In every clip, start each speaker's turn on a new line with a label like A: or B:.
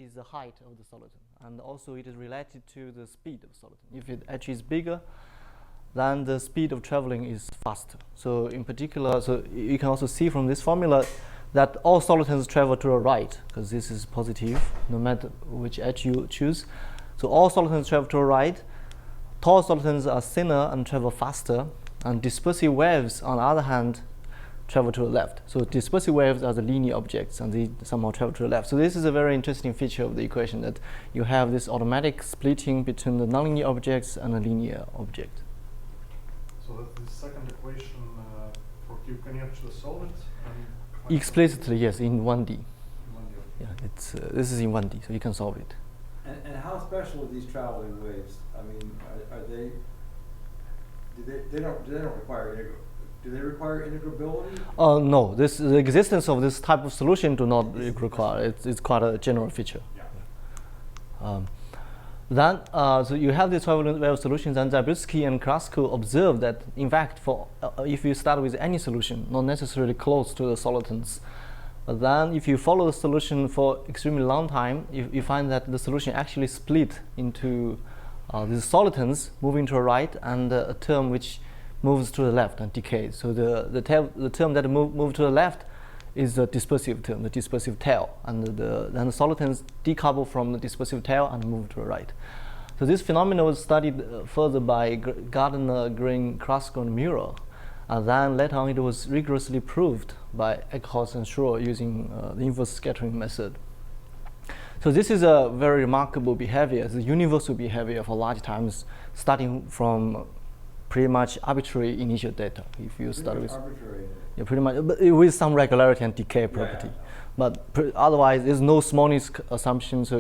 A: is the height of the soliton, and also it is related to the speed of soliton. If it actually is bigger, then the speed of traveling is faster. So in particular, so you can also see from this formula that all solitons travel to the right, because this is positive, no matter which edge you choose. So all solitons travel to the right. Tall solitons are thinner and travel faster, and dispersive waves, on the other hand, travel to the left. So dispersive waves are the linear objects, and they somehow travel to the left. So this is a very interesting feature of the equation, that you have this automatic splitting between the nonlinear objects and the linear object.
B: So that the second equation for Q conjecture solid?
A: Explicitly, yes, in 1D.
B: In 1D.
A: Yeah, it's this is in 1D, so you can solve it.
C: And how special are these traveling waves? I mean, are they? They don't require do they require integrability?
A: No, the existence of this type of solution do not require. It's quite a general feature.
B: Yeah.
A: Then, so you have these traveling wave solutions, and Zabritsky and Krasko observed that, in fact, for if you start with any solution, not necessarily close to the solitons, but then if you follow the solution for extremely long time, you find that the solution actually split into these solitons moving to the right, and a term which moves to the left and decays. So the term that moves to the left is the dispersive term, the dispersive tail, and then the solitons decouple from the dispersive tail and move to the right. So this phenomenon was studied further by Gardner, Green, Krasko, and Muir, and then later on it was rigorously proved by Eckholz and Schroer using the inverse scattering method. So this is a very remarkable behavior, the universal behavior for large times, starting from pretty much arbitrary initial data. If you start with
C: arbitrary.
A: Yeah, pretty much, but with some regularity and decay property.
C: Yeah.
A: But otherwise, there's no smallness assumption, so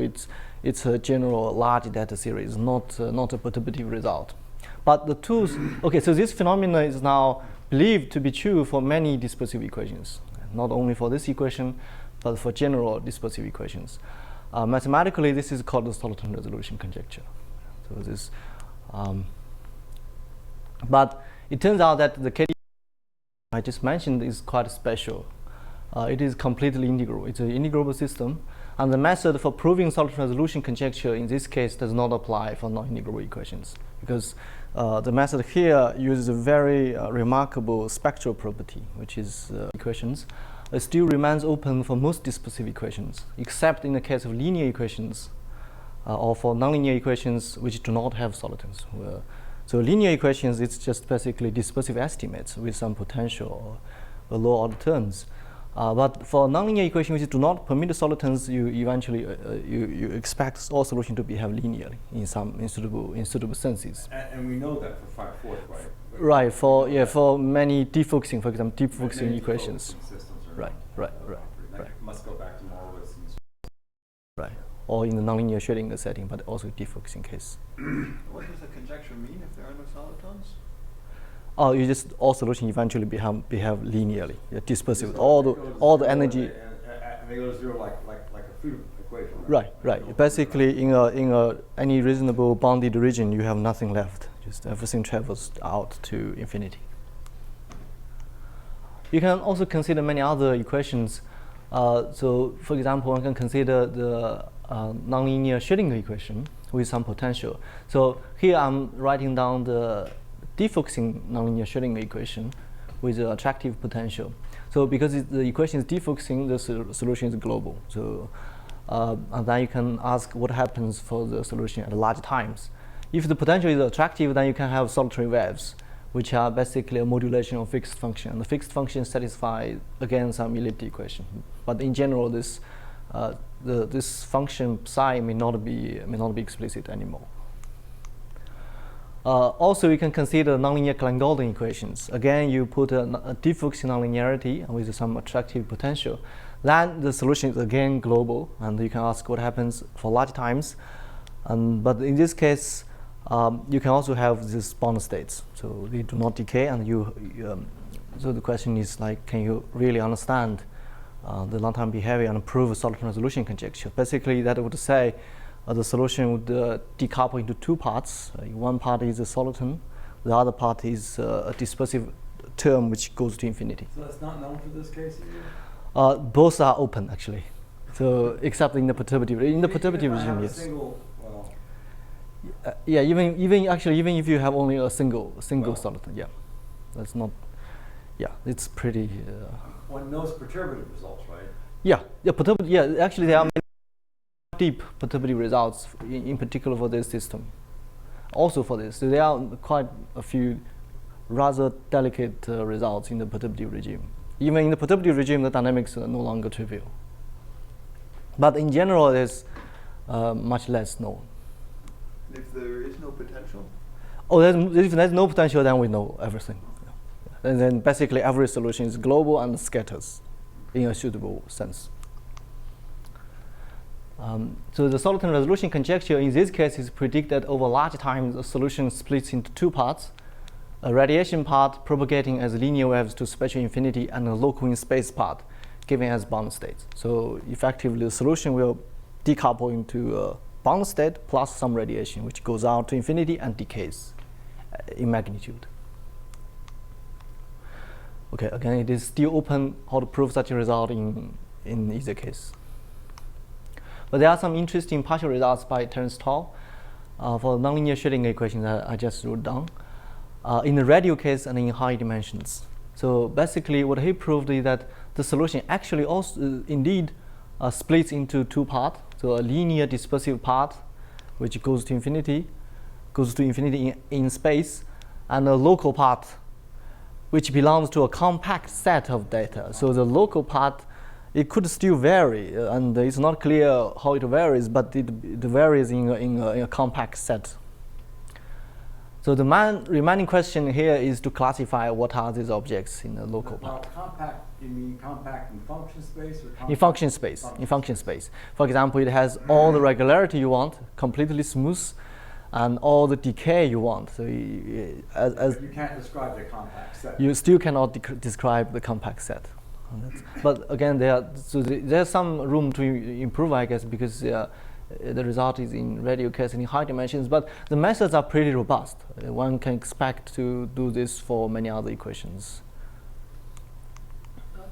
A: it's a general large data series, not a perturbative result. But the tools, okay, so this phenomenon is now believed to be true for many dispersive equations, not only for this equation, but for general dispersive equations. Mathematically, this is called the Soliton resolution conjecture. So this. But it turns out that the KD I just mentioned is quite special. It is completely integral. It's an integrable system, and the method for proving Soliton resolution conjecture in this case does not apply for non-integrable equations, because the method here uses a very remarkable spectral property, which is equations. It still remains open for most dispersive equations, except in the case of linear equations or for nonlinear equations which do not have solitons. So linear equations, it's just basically dispersive estimates with some potential or low order terms. But for nonlinear equations which do not permit solitons, you eventually you expect all solutions to behave linearly in some suitable senses.
C: And we know that for 5/4, right?
A: Right. For many defocusing, for example, defocusing equations. Right.
C: Must go back to Morowitz.
A: Right. Or in the nonlinear Schrödinger setting, but also defocusing case.
D: What does the conjecture mean if there are no solitons?
A: Oh, you just all solutions eventually behave linearly, dispersive. All the energy.
C: And they go to zero like a freedom equation.
A: Right. Basically, in any reasonable bounded region, you have nothing left. Just everything travels out to infinity. You can also consider many other equations. So, for example, one can consider the nonlinear Schrödinger equation with some potential. So here I'm writing down the defocusing nonlinear Schrödinger equation with an attractive potential. So because the equation is defocusing, the solution is global. So and then you can ask what happens for the solution at large times. If the potential is attractive, then you can have solitary waves, which are basically a modulation of fixed function. And the fixed function satisfies again some elliptic equation. But in general, this function psi may not be explicit anymore. Also, you can consider nonlinear Klein-Gordon equations. Again, you put a defocusing nonlinearity with some attractive potential. Then the solution is again global, and you can ask what happens for large times. But in this case, you can also have these bound states, so they do not decay, and so the question is like, can you really understand the long-term behavior and prove a Soliton resolution conjecture? Basically, that would say the solution would decouple into two parts. One part is a soliton, the other part is a dispersive term which goes to infinity.
C: So that's not known for this case either?
A: Both are open, actually. So except in the perturbative regime,
C: If I
A: regime,
C: have a
A: yes.
C: single, well,
A: Yeah, even if you have only a single
C: Well.
A: soliton, yeah, that's not. Yeah, it's pretty.
C: one knows perturbative results, right?
A: Yeah, actually there are many deep perturbative results in particular for this system. Also for this, so there are quite a few rather delicate results in the perturbative regime. Even in the perturbative regime, the dynamics are no longer trivial. But in general, there's much less known.
D: If there is no potential?
A: Oh, if there's no potential, then we know everything. And then basically every solution is global and scatters in a suitable sense. So the Soliton resolution conjecture in this case is predict that over large time the solution splits into two parts, a radiation part propagating as linear waves to spatial infinity and a local in space part given as bound states. So effectively the solution will decouple into a bound state plus some radiation which goes out to infinity and decays in magnitude. Okay, again, it is still open how to prove such a result in either case. But there are some interesting partial results by Terence Tao for the nonlinear Schrödinger equation that I just wrote down in the radial case and in high dimensions. So basically what he proved is that the solution actually also indeed splits into two parts. So a linear dispersive part which goes to infinity in space, and a local part which belongs to a compact set of data. So the local part, it could still vary, and it's not clear how it varies, but it varies in a compact set. So the remaining question here is to classify what are these objects in the local part.
C: Now, compact, you mean compact in function space or compact
A: In function space. In function space. For example, it has all the regularity you want, completely smooth, and all the decay you want. So
C: But you can't describe the compact set.
A: you still cannot describe the compact set. But again, there's some room to improve, I guess, because the result is in radial case and in high dimensions. But the methods are pretty robust. One can expect to do this for many other equations.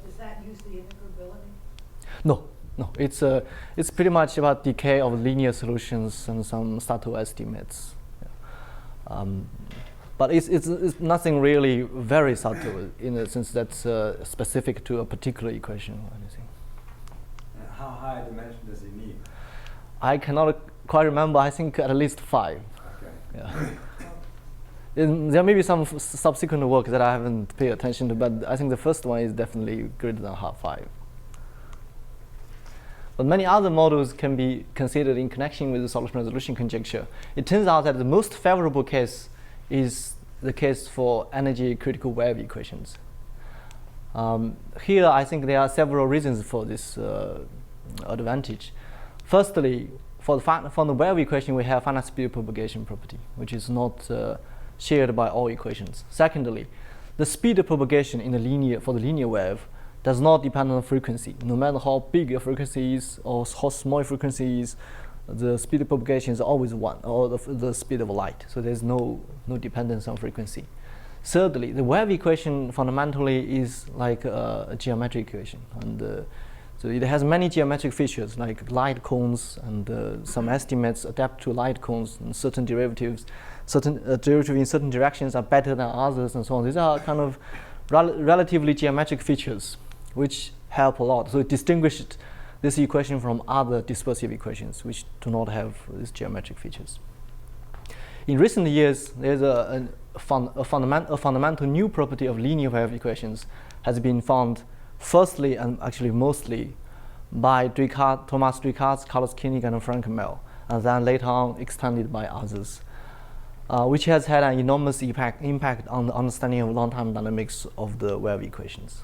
E: Does that use the integrability?
A: No. It's pretty much about decay of linear solutions and some subtle estimates. Yeah. But it's nothing really very subtle in the sense that's specific to a particular equation or anything.
C: And how high a dimension does he need?
A: I cannot quite remember. I think at least 5.
C: Okay.
A: Yeah. There may be some subsequent work that I haven't paid attention to, but I think the first one is definitely greater than 5. But many other models can be considered in connection with the Soliton resolution conjecture. It turns out that the most favorable case is the case for energy critical wave equations. Here, I think there are several reasons for this advantage. Firstly, for the wave equation, we have finite speed propagation property, which is not shared by all equations. Secondly, the speed of propagation in for the linear wave does not depend on frequency. No matter how big a frequency is or how small a frequency is, the speed of propagation is always 1, or the speed of light. So there's no dependence on frequency. Thirdly, the wave equation fundamentally is like a geometric equation, and so it has many geometric features like light cones and some estimates adapt to light cones and certain derivatives. Certain derivatives in certain directions are better than others and so on. These are kind of relatively geometric features which help a lot. So it distinguished this equation from other dispersive equations which do not have these geometric features. In recent years, there's a fundamental new property of linear wave equations has been found firstly and actually mostly by Thomas Dricard, Carlos Koenig, and Frank Mell, and then later on extended by others, which has had an enormous impact on the understanding of long-time dynamics of the wave equations.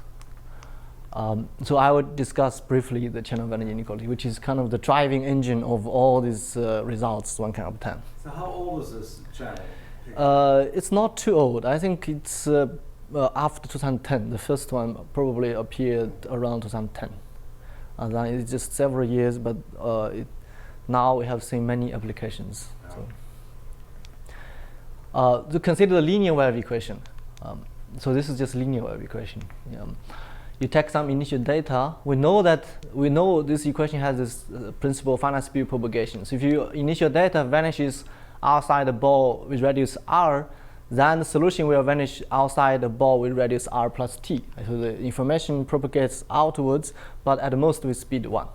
A: So I would discuss briefly the channel of energy inequality, which is kind of the driving engine of all these results one can obtain.
C: So how old is this channel?
A: It's not too old. I think it's after 2010. The first one probably appeared around 2010. And then it's just several years, but now we have seen many applications. So to consider the linear wave equation, so this is just linear wave equation. you take some initial data. We know this equation has this principle of finite speed propagation. So if your initial data vanishes outside the ball with radius r, then the solution will vanish outside the ball with radius r plus t. So the information propagates outwards, but at most with speed 1.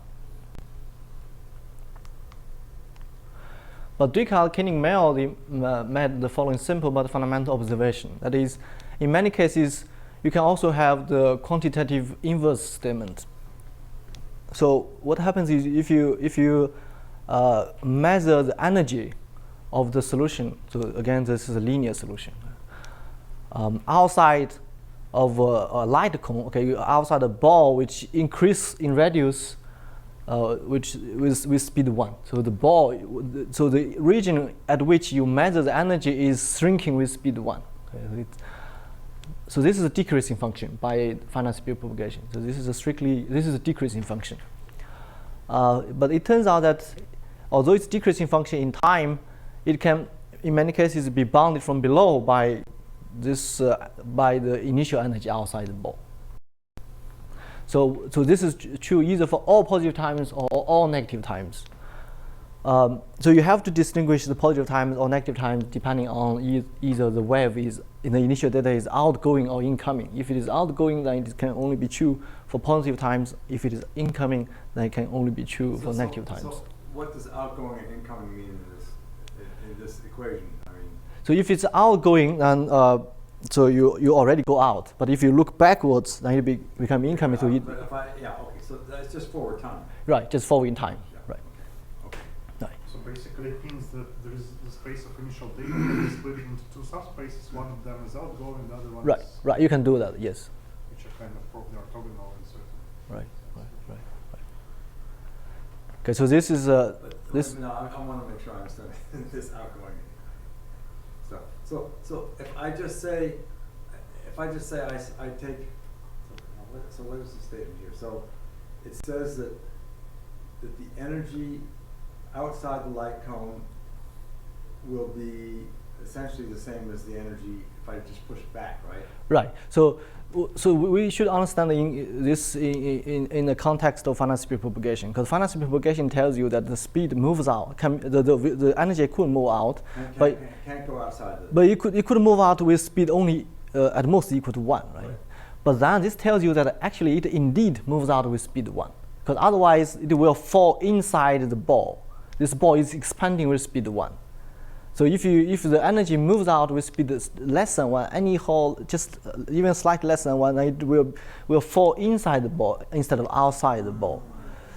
A: But Descartes-Koenig-Mayer made the following simple but fundamental observation. That is, in many cases, you can also have the quantitative inverse statement. So what happens is if you measure the energy of the solution, so again this is a linear solution, outside of a light cone, okay, outside a ball which increase in radius, which with speed 1. So the region at which you measure the energy is shrinking with speed 1. Okay, so this is a decreasing function by finite speed propagation. So this is a decreasing function. But it turns out that although it's decreasing function in time, it can in many cases be bounded from below by the initial energy outside the ball. So this is true either for all positive times or all negative times. So you have to distinguish the positive times or negative times depending on either the wave is in the initial data is outgoing or incoming. If it is outgoing, then it can only be true for positive times. If it is incoming, then it can only be true for negative times.
C: So what does outgoing and incoming mean in this equation? I mean,
A: so if it's outgoing, then so you already go out. But if you look backwards, then it become incoming. So
C: but if okay, so that's just forward time.
A: Right, just forward in time.
C: Yeah.
A: Right.
C: Okay.
A: Right.
B: So basically it means that there is the space of initial data that is split into two subspaces. One of them is outgoing, the other one
A: Right.
B: is
A: Right. You can do that. Yes.
B: which are kind of probably orthogonal in certain.
A: Right. Right. Okay. So this is this.
C: No, I want to make sure I understand this outgoing stuff. So if I just say I take, so what is the statement here? So it says that the energy outside the light cone will be essentially the same as the energy if I just push back, right?
A: Right. So we should understand this in the context of finite speed propagation, because finite speed propagation tells you that the speed moves out. The energy could move out, but
C: can't go outside.
A: But it could move out with speed only at most equal to 1, right? But then this tells you that actually it indeed moves out with speed 1, because otherwise it will fall inside the ball. This ball is expanding with speed 1. So if the energy moves out with speed less than 1, anyhow, just even slightly less than 1, it will fall inside the ball instead of outside the ball.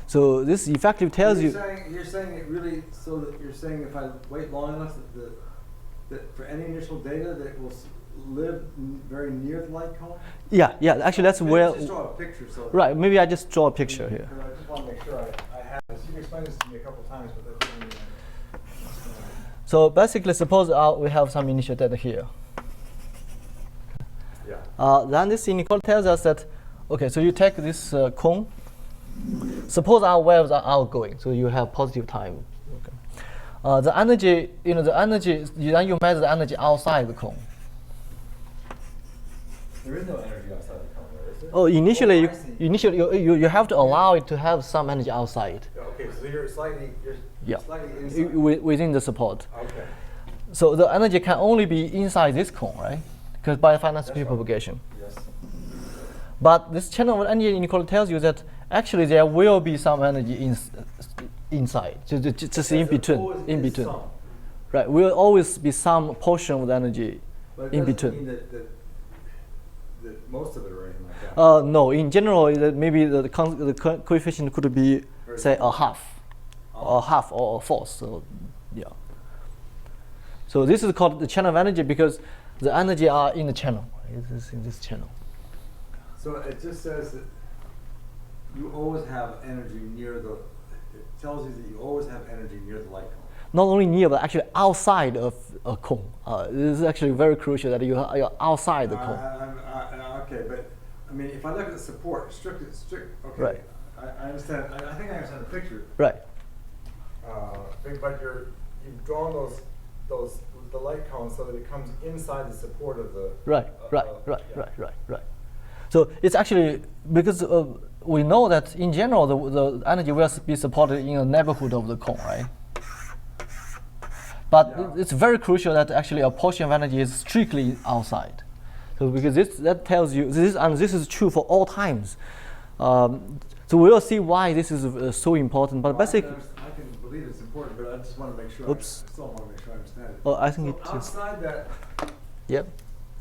A: So this effectively tells you.
C: You're saying it really. So that you're saying if I wait long enough that for any initial data that it will live very near the light cone.
A: Yeah. Actually, that's
C: Maybe
A: where.
C: just draw a picture. So
A: Right. Maybe I just draw a picture here.
C: I just want to make sure I have this. You've explained this to me a couple times, but that's really,
A: So basically, suppose we have some initial data here.
C: yeah.
A: Then this inequality tells us that, okay, so you take this cone. Suppose our waves are outgoing, so you have positive time. Okay. The energy, then you measure the energy outside the cone.
C: There is no energy outside the cone, is there?
A: Oh, initially,
C: I see.
A: you have to allow it to have some energy outside.
C: Okay, so you're slightly
A: Yeah.
C: inside.
A: Within the support.
C: Okay.
A: So the energy can only be inside this cone, right? Because by finite speed
C: right.
A: propagation.
C: Yes.
A: But this channel of energy inequality tells you that actually there will be some energy inside, just in between. Right, will always be some portion of the energy
C: But it
A: in
C: doesn't
A: between.
C: mean that most of it or anything like that.
A: No, in general, maybe the coefficient could be, say, a half, or a fourth. So, yeah. So this is called the channel of energy because the energy are in the channel. It is in this channel.
C: So it just says that you always have energy near the. It tells you that you always have energy near the light cone.
A: Not only near, but actually outside of a cone. This is actually very crucial that you're outside the cone.
C: Okay, but I mean, if I look at the support, strict. Okay.
A: Right.
C: I understand. I think I understand the picture.
A: Right.
C: But you've drawn the light cone so that it comes inside the support of the.
A: Right. So it's actually because we know that in general the energy will be supported in a neighborhood of the cone, right? But it's very crucial that actually a portion of energy is strictly outside. So because that tells you this is true for all times. So we will see why this is so important. But basically,
C: I can believe it's important, but I just want to make sure.
A: Oops.
C: I still want to make sure I understand it.
A: I think
C: So
A: it is.
C: outside that,
A: Yep.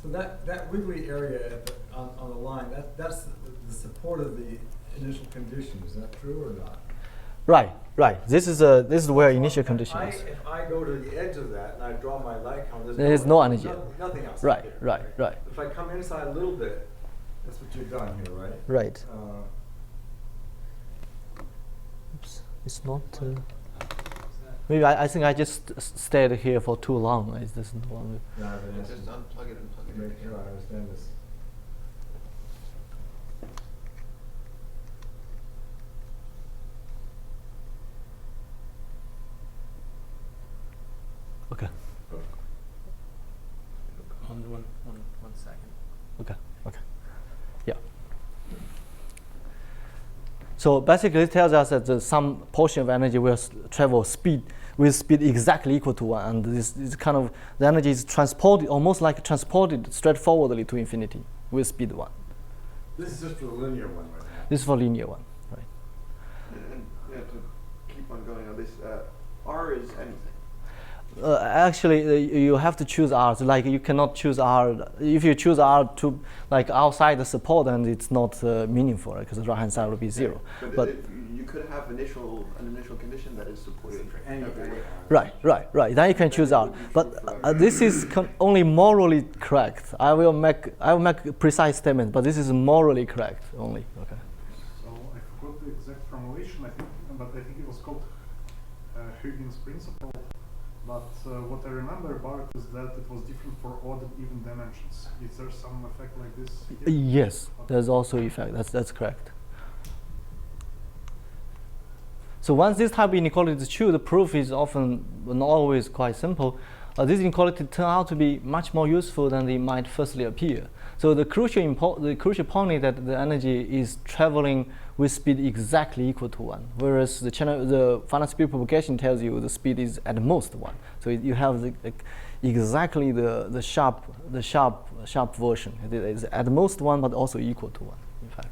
C: so that wiggly area on the line, that's the support of the initial condition. Is that true or not?
A: Right. This is where initial condition is.
C: If I go to the edge of that and I draw my light cone,
A: There is no energy.
C: Nothing else.
A: Right.
C: There,
A: Right.
C: If I come inside a little bit, that's what you've done here, right?
A: Right.
C: Oops.
A: It's not. Maybe I think I just stayed here for too long. Is this the one?
C: No, but
D: Just unplug it and plug it in.
C: make sure I understand this.
A: Okay.
F: One second.
A: Okay. Yeah. So basically, it tells us that some portion of energy will travel with speed exactly equal to 1, and this kind of the energy is transported, almost like transported straightforwardly to infinity with speed 1.
C: This is just for the linear one right now.
A: This is for linear one, right?
D: And to keep on going on this, R is anything.
A: Actually, you have to choose R. So like you cannot choose R. If you choose R to like outside the support, then it's not meaningful, because the right hand side will be 0. But
D: you could have an initial condition that is supported everywhere.
A: Right. Then you can choose R. But this is only morally correct. I will make a precise statement, but this is morally correct only. Okay.
B: So I forgot the exact formulation, but I think it was called Huygens principle. But what I remember about it is that it was different for odd and even dimensions. Is there some effect like this here?
A: Yes,
B: Okay.
A: there's also effect. That's correct. So once this type of inequality is true, the proof is often not always quite simple. These inequalities turn out to be much more useful than they might firstly appear. So the crucial point is that the energy is traveling with speed exactly equal to 1, whereas the finite speed propagation tells you the speed is at most 1. So you have exactly the sharp version. It is at most 1, but also equal to 1, in fact.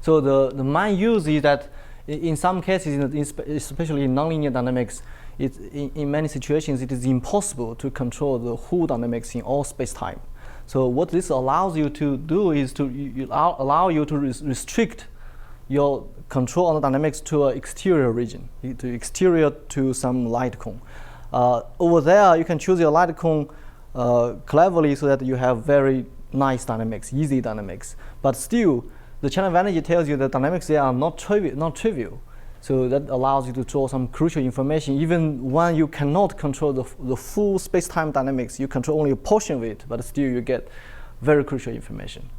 A: So the main use is that in some cases, especially in nonlinear dynamics, in many situations it is impossible to control the whole dynamics in all space-time. So what this allows you to do is to allow you to restrict your control on the dynamics to an exterior region, to some light cone. Over there, you can choose your light cone cleverly so that you have very nice dynamics, easy dynamics. But still, the channel of energy tells you that dynamics there are not trivial. So that allows you to draw some crucial information. Even when you cannot control the full space-time dynamics, you control only a portion of it, but still you get very crucial information.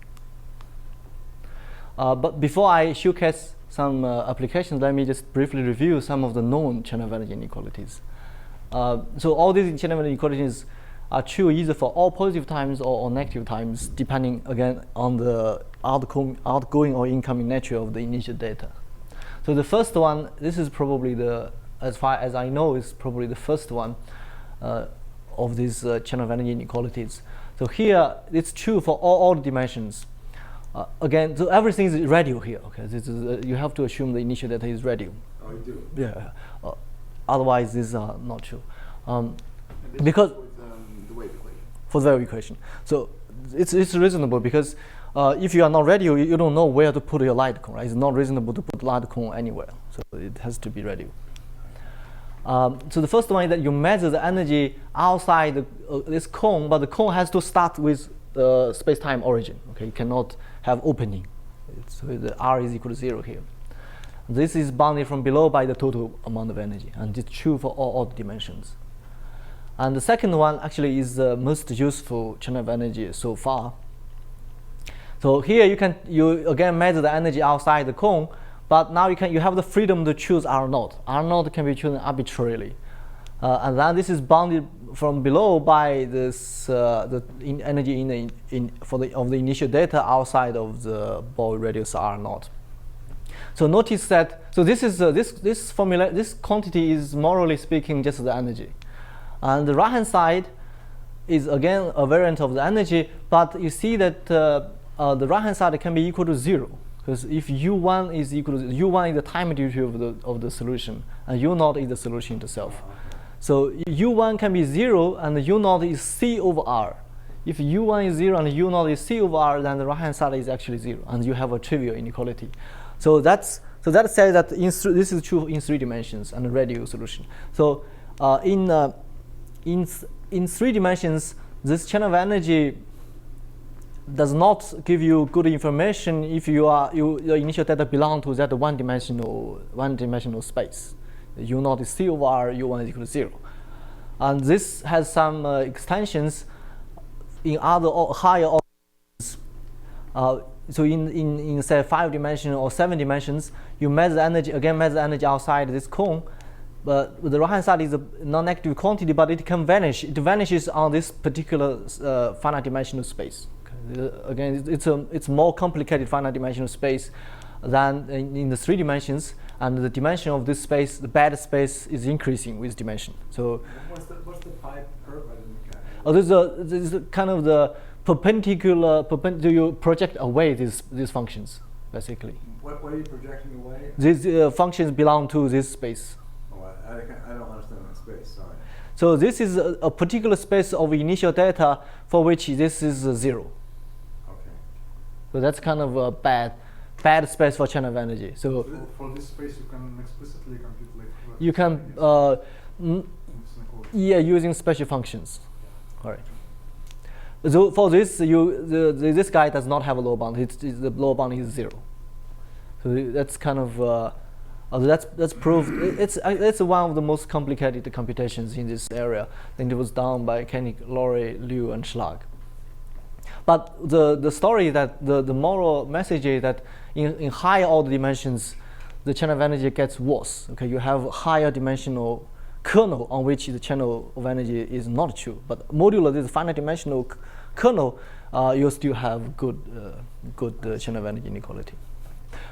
A: But before I showcase some applications, let me just briefly review some of the known channel of energy inequalities. So all these channel of energy inequalities are true either for all positive times or negative times, depending again on the outgoing or incoming nature of the initial data. So the first one, this is probably as far as I know, is probably the first one of these channel of energy inequalities. So here, it's true for all dimensions. Again, so everything is radial here. Okay, this is, you have to assume the initial data is radial.
C: Oh, you do?
A: Yeah. Otherwise, these are not true.
D: Because
A: Because
D: the wave equation.
A: for the wave equation. So it's reasonable because if you are not radial, you don't know where to put your light cone. Right? It's not reasonable to put light cone anywhere. So it has to be radial. So the first one is that you measure the energy outside this cone, but the cone has to start with the space-time origin. Okay, you cannot have opening. So the R is equal to 0 here. This is bounded from below by the total amount of energy, and it's true for all dimensions. And the second one actually is the most useful channel of energy so far. So here you again measure the energy outside the cone, but now you have the freedom to choose R0. R0 can be chosen arbitrarily. and then this is bounded from below by this energy of the initial data outside of the ball radius r naught. So notice that this formula, this quantity is morally speaking just the energy, and the right hand side is again a variant of the energy, but you see that the right hand side can be equal to 0, because if u1 is equal to u1 is the time derivative of the solution, and u0 is the solution itself. So u1 can be 0 and u0 is c over r. If u1 is 0 and u0 is c over r, then the right hand side is actually 0, and you have a trivial inequality. So that says that this is true in 3 dimensions and a radial solution. So in 3 dimensions, this channel of energy does not give you good information if your initial data belong to that one-dimensional space. u0 is c over r, u1 is equal to 0. And this has some extensions in other higher orders. So in say 5 dimensions or 7 dimensions, you measure the energy outside this cone. But the right hand side is a non-negative quantity, but it can vanish. It vanishes on this particular finite dimensional space. Okay. Again, it's more complicated finite dimensional space than in the 3 dimensions, and the dimension of this space, the bad space, is increasing with dimension. So
C: what's the pi curve? I didn't catch.
A: Oh, this is kind of the perpendicular. You project away these functions basically.
C: What are you projecting away?
A: These functions belong to this space.
C: Oh, I don't understand that space. Sorry.
A: So this is a particular space of initial data for which this is 0.
C: Okay.
A: So that's kind of a bad space for channel of energy. So
B: For this space, you can explicitly compute like.
A: you can using special functions. All right. So for this, this guy does not have a lower bound. The lower bound is 0. So that's kind of that's proved. It's one of the most complicated computations in this area. I think it was done by Koenig, Laurie, Liu, and Schlag. But the story that the moral message is that in higher order dimensions, the channel of energy gets worse. Okay, you have higher dimensional kernel on which the channel of energy is not true. But modulo this finite dimensional kernel, you still have good channel of energy inequality.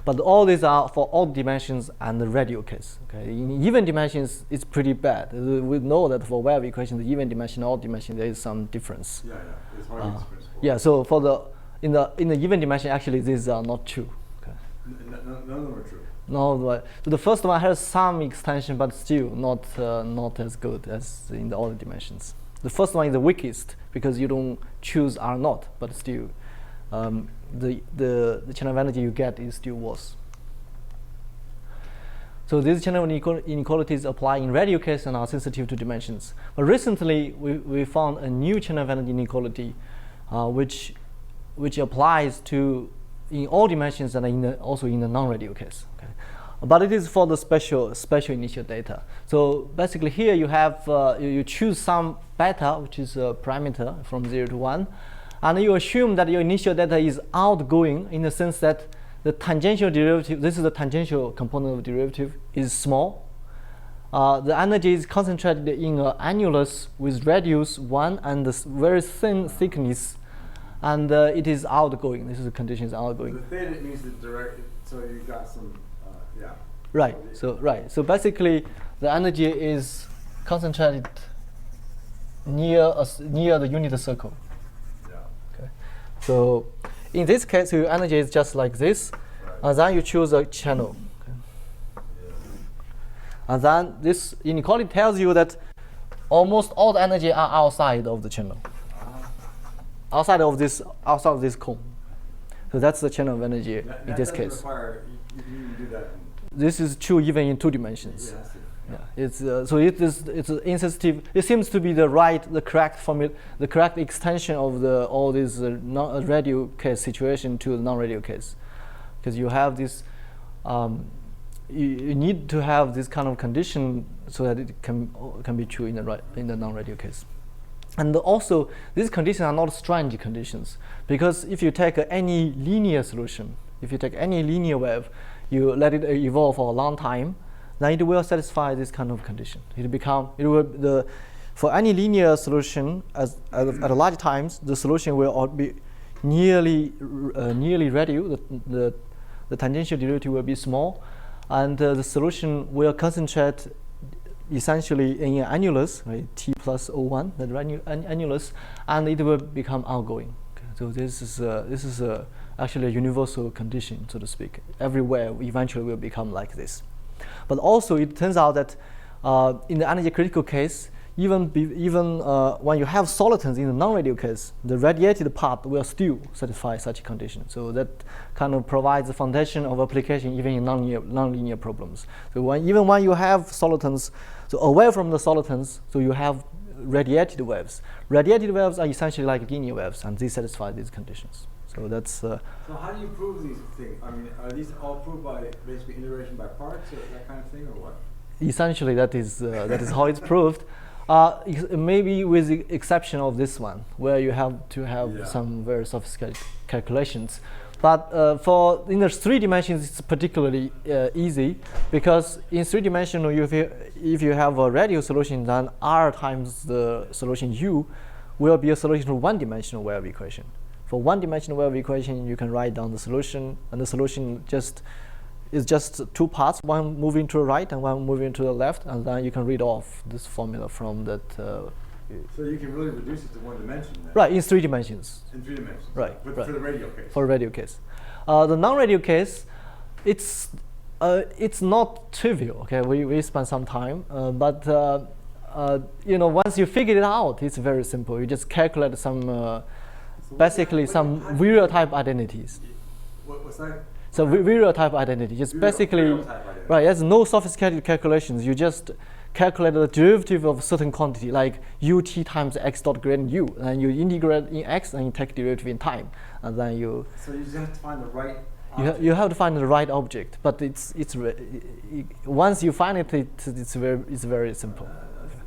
A: But all these are for odd dimensions and the radial case. Okay, in even dimensions, it's pretty bad. We know that for wave equations, the even dimension, odd dimension, there is some difference.
C: Yeah, it's Huygens principle.
A: Yeah, so for in the even dimension, actually, these are not true. Okay.
C: None of them are true.
A: No, so the first one has some extension, but still not as good as in the other dimensions. The first one is the weakest because you don't choose R naught, but still, the channel of energy you get is still worse. So these channel inequalities apply in radial case and are sensitive to dimensions. But recently, we found a new channel of energy inequality, which applies to in all dimensions and also in the non-radial case. Okay. But it is for the special initial data. So basically here you have you choose some beta, which is a parameter from 0 to 1, and you assume that your initial data is outgoing in the sense that the tangential derivative, this is the tangential component of derivative, is small. The energy is concentrated in an annulus with radius 1 and the very thin thickness, and it is outgoing. This is the condition is outgoing.
C: The theta means the direct. So you got some, yeah.
A: Right. So basically, the energy is concentrated near the unit circle.
C: Yeah.
A: Okay. So in this case, your energy is just like this,
C: Right.
A: and then you choose a channel. Okay.
C: Yeah.
A: And then this inequality tells you that almost all the energy are outside of the channel, outside of this cone. So that's the channel of energy in this case.
C: Require, you can even do that.
A: This is true even in 2 dimensions.
C: Yes.
A: Yeah, it's insensitive. It seems to be the correct formula, the correct extension of all these radial case situation to the non-radial case, because you have this. You need to have this kind of condition so that it can be true in the non-radial case. And also, these conditions are not strange conditions, because if you take any linear solution, if you take any linear wave, you let it evolve for a long time, then it will satisfy this kind of condition. For any linear solution at large times, the solution will be nearly radial. The tangential derivative will be small, and the solution will concentrate essentially in an annulus, right, t plus O1, the annulus, and it will become outgoing. Okay. So this is actually a universal condition, so to speak. Everywhere eventually will become like this. But also it turns out that in the energy critical case, even when you have solitons in the non-radial case, the radiated part will still satisfy such a condition. So that kind of provides the foundation of application even in non-linear problems. So even when you have solitons, so away from the solitons, so you have radiated waves. Radiated waves are essentially like linear waves, and they satisfy these conditions. So that's.
C: So how do you prove these things? I mean, are these all proved by basically iteration by parts, or that kind of thing, or what?
A: Essentially, that is how it's proved. Maybe with the exception of this one, where you have to have some very sophisticated calculations. But in the 3 dimensions, it's particularly easy, because in 3 dimensional, if you have a radial solution, then R times the solution U will be a solution to 1-dimensional wave equation. For 1-dimensional wave equation, you can write down the solution, and the solution is just 2 parts, one moving to the right and one moving to the left, and then you can read off this formula from that.
C: So you can really reduce it to 1 dimension then?
A: Right, in 3 dimensions.
C: In 3 dimensions.
A: Right.
C: But for the radial case.
A: For radial case. The non-radial case, it's not trivial. Okay, we spent some time, but once you figure it out, it's very simple. You just calculate some basically some virial type identities.
C: What's that?
A: So virial type identity, just basically, right, there's no sophisticated calculations. You just calculate the derivative of a certain quantity, like ut times x dot gradient u, and you integrate in x and you take derivative in time, and then you.
C: So you just have to find the right.
A: You have to find the right object, but once you find it, it's very simple.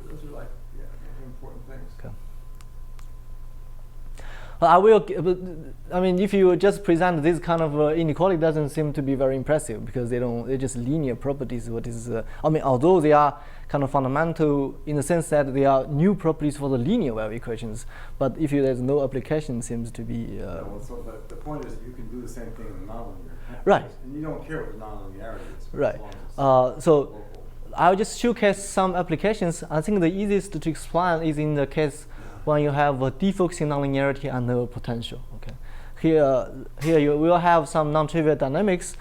C: Those are like very important things.
A: Okay. If you just present this kind of inequality, doesn't seem to be very impressive, because they're just linear properties. Although they are kind of fundamental in the sense that they are new properties for the linear wave equations, but if there's no application, it seems to be.
C: But the point is, you can do the same thing in nonlinear.
A: Right.
C: And you don't care what the nonlinearity is.
A: Right.
C: So
A: local. I'll just showcase some applications. I think the easiest to explain is in the case when you have a defocusing nonlinearity and a potential. Okay, here you will have some non-trivial dynamics,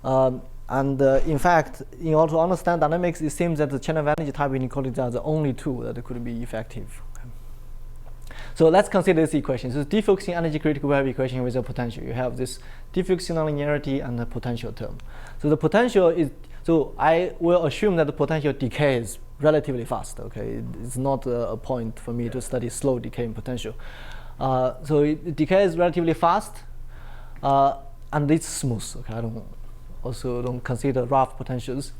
A: and in fact, in order to understand dynamics, it seems that the chain of energy type inequalities are the only two that could be effective. Okay. So let's consider this equation. So defocusing energy critical wave equation with a potential. You have this defocusing nonlinearity and the potential term. So the potential is. So I will assume that the potential decays relatively fast. Okay, it's not a point for me to study slow decaying potential. So it decays relatively fast, and it's smooth. Okay, I don't consider rough potentials.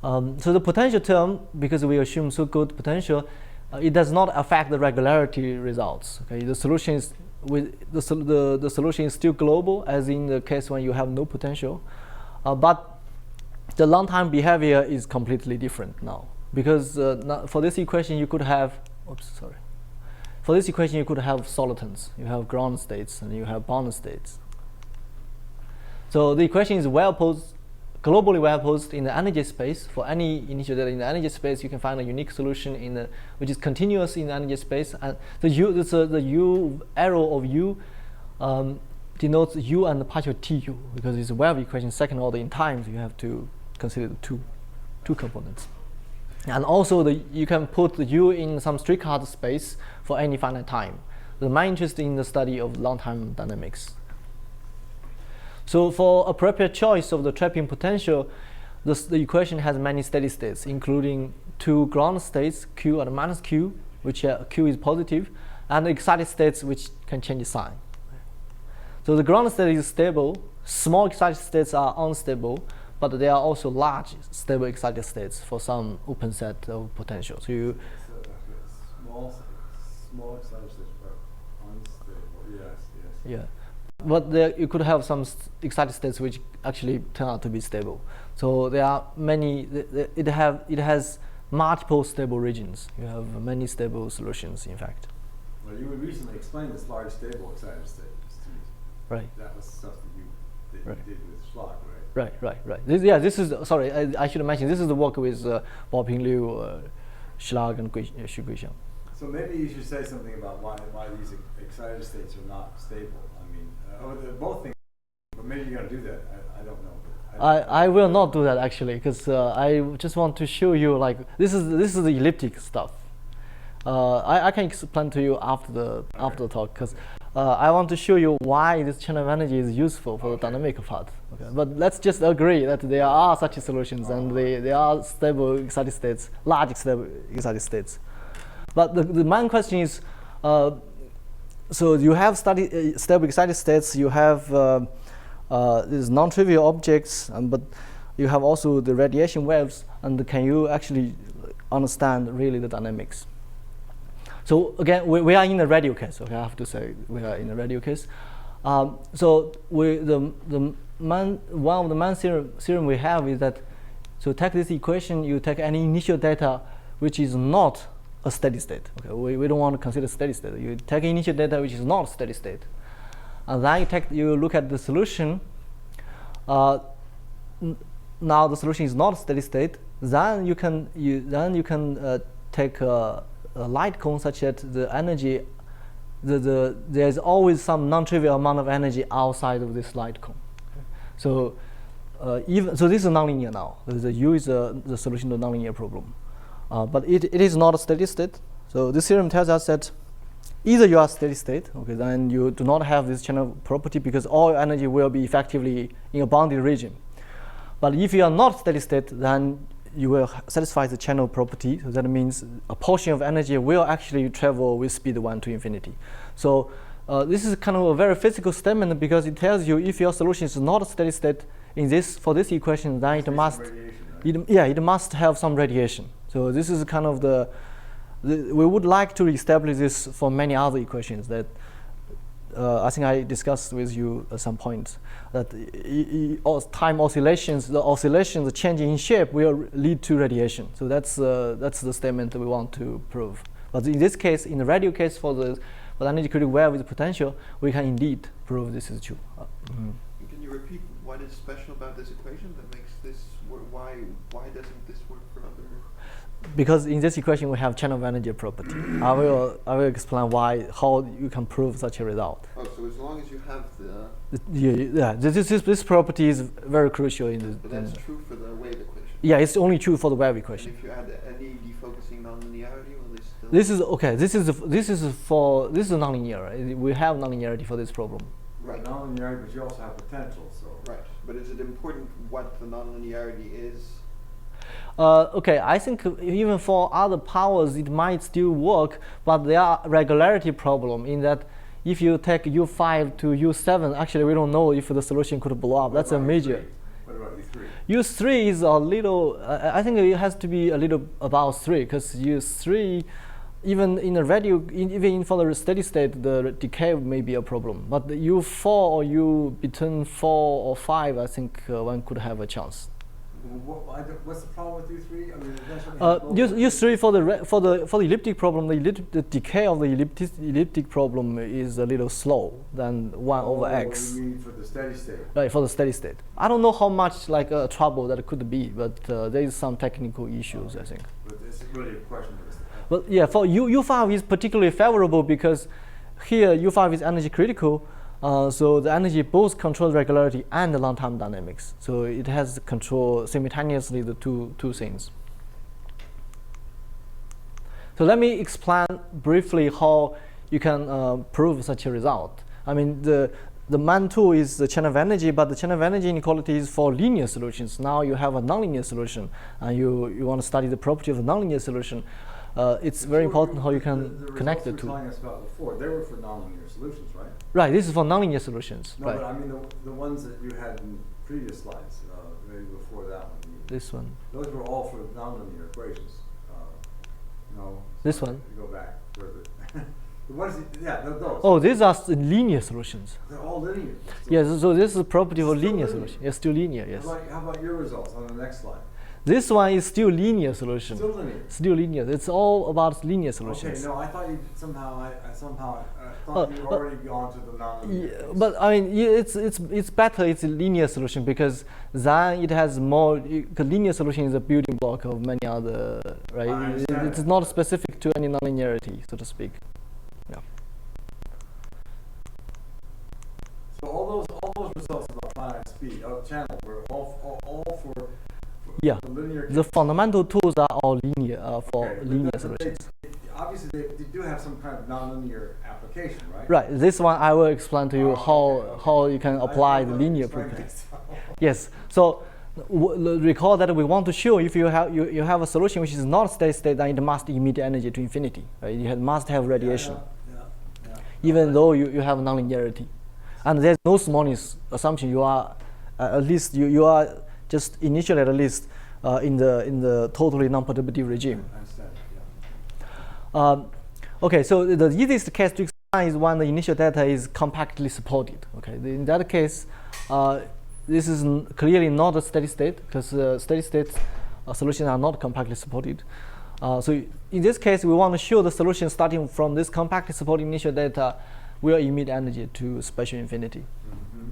A: So the potential term, because we assume so good potential, it does not affect the regularity results. Okay, the solution is the solution is still global, as in the case when you have no potential, but the long-time behavior is completely different now, because for this equation you could have. For this equation you could have solitons. You have ground states and you have bound states. So the equation is globally well posed in the energy space. For any initial data in the energy space, you can find a unique solution which is continuous in the energy space. And the U arrow of U denotes U and the partial TU, because it's a wave equation second order in time, so you have to consider the two components. And also you can put the U in some streetcar space for any finite time. My interest in the study of long-time dynamics. So for appropriate choice of the trapping potential, the equation has many steady states, including 2 ground states, Q and minus Q, which Q is positive, and excited states which can change sign. So the ground state is stable. Small excited states are unstable, but there are also large stable excited states for some open set of potential. So you
C: small excited states are unstable. Yes.
A: Yeah, but you could have some excited states which actually turn out to be stable. So there are many. It has multiple stable regions. You have many stable solutions, in fact.
C: Well, you would recently explain this large stable excited state to me.
A: Right.
C: That was stuff that you
A: Right.
C: did with Schlag, right?
A: Right. This is sorry. I should mention this is the work with Baoping Liu, Schlag, and Xu Guixiang.
C: So maybe you should say something about why these excited states are not stable. I mean, they're both things, but maybe you're going to do that. I don't know.
A: I will not do that actually, because I just want to show you like this is the elliptic stuff. I can explain to you after the talk, because I want to show you why this channel of energy is useful for the dynamic part. Okay. But let's just agree that there are such solutions and they are stable excited states, large stable excited states. But the main question is, so you have stable excited states, you have these non-trivial objects, but you have also the radiation waves, and can you actually understand really the dynamics? So again, we are in a radial case. Okay, I have to say we are in a radial case. So one of the main theorem we have is that, so take this equation, you take any initial data which is not a steady state. Okay, we don't want to consider steady state. You take initial data which is not steady state, and then you look at the solution. Now the solution is not steady state. Then you can take a light cone such that the energy, there's always some non-trivial amount of energy outside of this light cone. Okay. So so this is nonlinear now. The U is the solution to the nonlinear problem, but it is not a steady state. So this theorem tells us that either you are steady state, okay, then you do not have this channel property because all energy will be effectively in a bounded region. But if you are not steady state, then you will satisfy the channel property. So that means a portion of energy will actually travel with speed 1 to infinity. So this is kind of a very physical statement because it tells you if your solution is not a steady state for this equation, then it must it must have some radiation. So this is kind of we would like to establish this for many other equations that I think I discussed with you at some point, that time oscillations, the change in shape will lead to radiation. So that's the statement that we want to prove. But in this case, in the radial case for the energy critical wave with potential, we can indeed prove this is true.
D: Can you repeat what is special about this equation that makes this work? Why doesn't this work for other?
A: Because in this equation we have channel of energy property. I will explain how you can prove such a result.
D: Oh, so as long as you have
A: this property is very crucial in this.
D: But that's true for the wave equation.
A: Yeah, it's only true for the wave equation.
D: And if you add any defocusing nonlinearity, will this still?
A: This is okay. This is nonlinear. Right? We have nonlinearity for this problem.
D: Right.
C: Nonlinearity, but you also have potential. So.
D: Right. But is it important what the nonlinearity is?
A: Okay, I think even for other powers it might still work, but there are regularity problem in that if you take U5 to U7, actually we don't know if the solution could blow up. That's a major.
C: What about U3?
A: U3 is a little, I think it has to be a little about 3, because U3, even in the even for the steady state, the decay may be a problem. But the U4 or between 4 or 5, I think one could have a chance.
C: What's the problem with U3? I mean,
A: U3 for the elliptic problem, the decay of the elliptic problem is a little slow than 1 over x.
C: You mean for the steady state?
A: Right, for the steady state. I don't know how much trouble that could be, but there is some technical issues, I think.
C: But it's really a question of this.
A: But yeah, for U5 is particularly favorable because here U5 is energy critical. So the energy both controls regularity and the long-term dynamics. So it has control simultaneously the two things. So let me explain briefly how you can prove such a result. I mean, the main tool is the channel of energy, but the channel of energy inequality is for linear solutions. Now you have a nonlinear solution, and you want to study the property of a nonlinear solution. It's very important how you can connect the two.
C: The results you were telling us about before, they were for nonlinear solutions, right?
A: Right, this is for nonlinear solutions.
C: No,
A: right.
C: But I mean the ones that you had in previous slides, maybe before that one.
A: This one.
C: Those were all for nonlinear equations. No.
A: This one.
C: Go back further. What is it? Yeah, those.
A: Oh, these are linear solutions.
C: They're all linear.
A: Yes, so this is property for
C: Still
A: linear
C: linear.
A: solution. It's still linear, yes.
C: How about your results on the next slide?
A: This one is still linear solution.
C: Still linear.
A: Still linear. It's all about linear solutions.
C: Okay, no, I thought you somehow. I thought you'd already gone to the nonlinear.
A: Yeah, but I mean, it's better. It's a linear solution because then it has more. Because linear solution is a building block of many other, right?
C: I understand
A: It's
C: that.
A: not specific to any nonlinearity, so to speak. Yeah.
C: So all those results about finite speed of channel were all for
A: Yeah.
C: the linear.
A: The fundamental tools are all linear for
C: Okay, but
A: linear
C: but
A: solutions.
C: Obviously, they do have some kind of nonlinear application, right?
A: Right. This one I will explain to you
C: Oh,
A: how you can apply the linear property. Yes. So recall that we want to show if you have a solution which is not steady state, then it must emit energy to infinity. Right? You must have radiation,
C: Yeah.
A: even though you have nonlinearity, and there's no smallness assumption. You are at least you are just initially at least in the totally non-perturbative regime.
C: I understand. Yeah.
A: Okay, so the easiest case to explain is when the initial data is compactly supported. Okay, in that case, this is clearly not a steady state because steady state solutions are not compactly supported. So in this case, we want to show the solution starting from this compactly supported initial data will emit energy to spatial infinity.
C: Mm-hmm.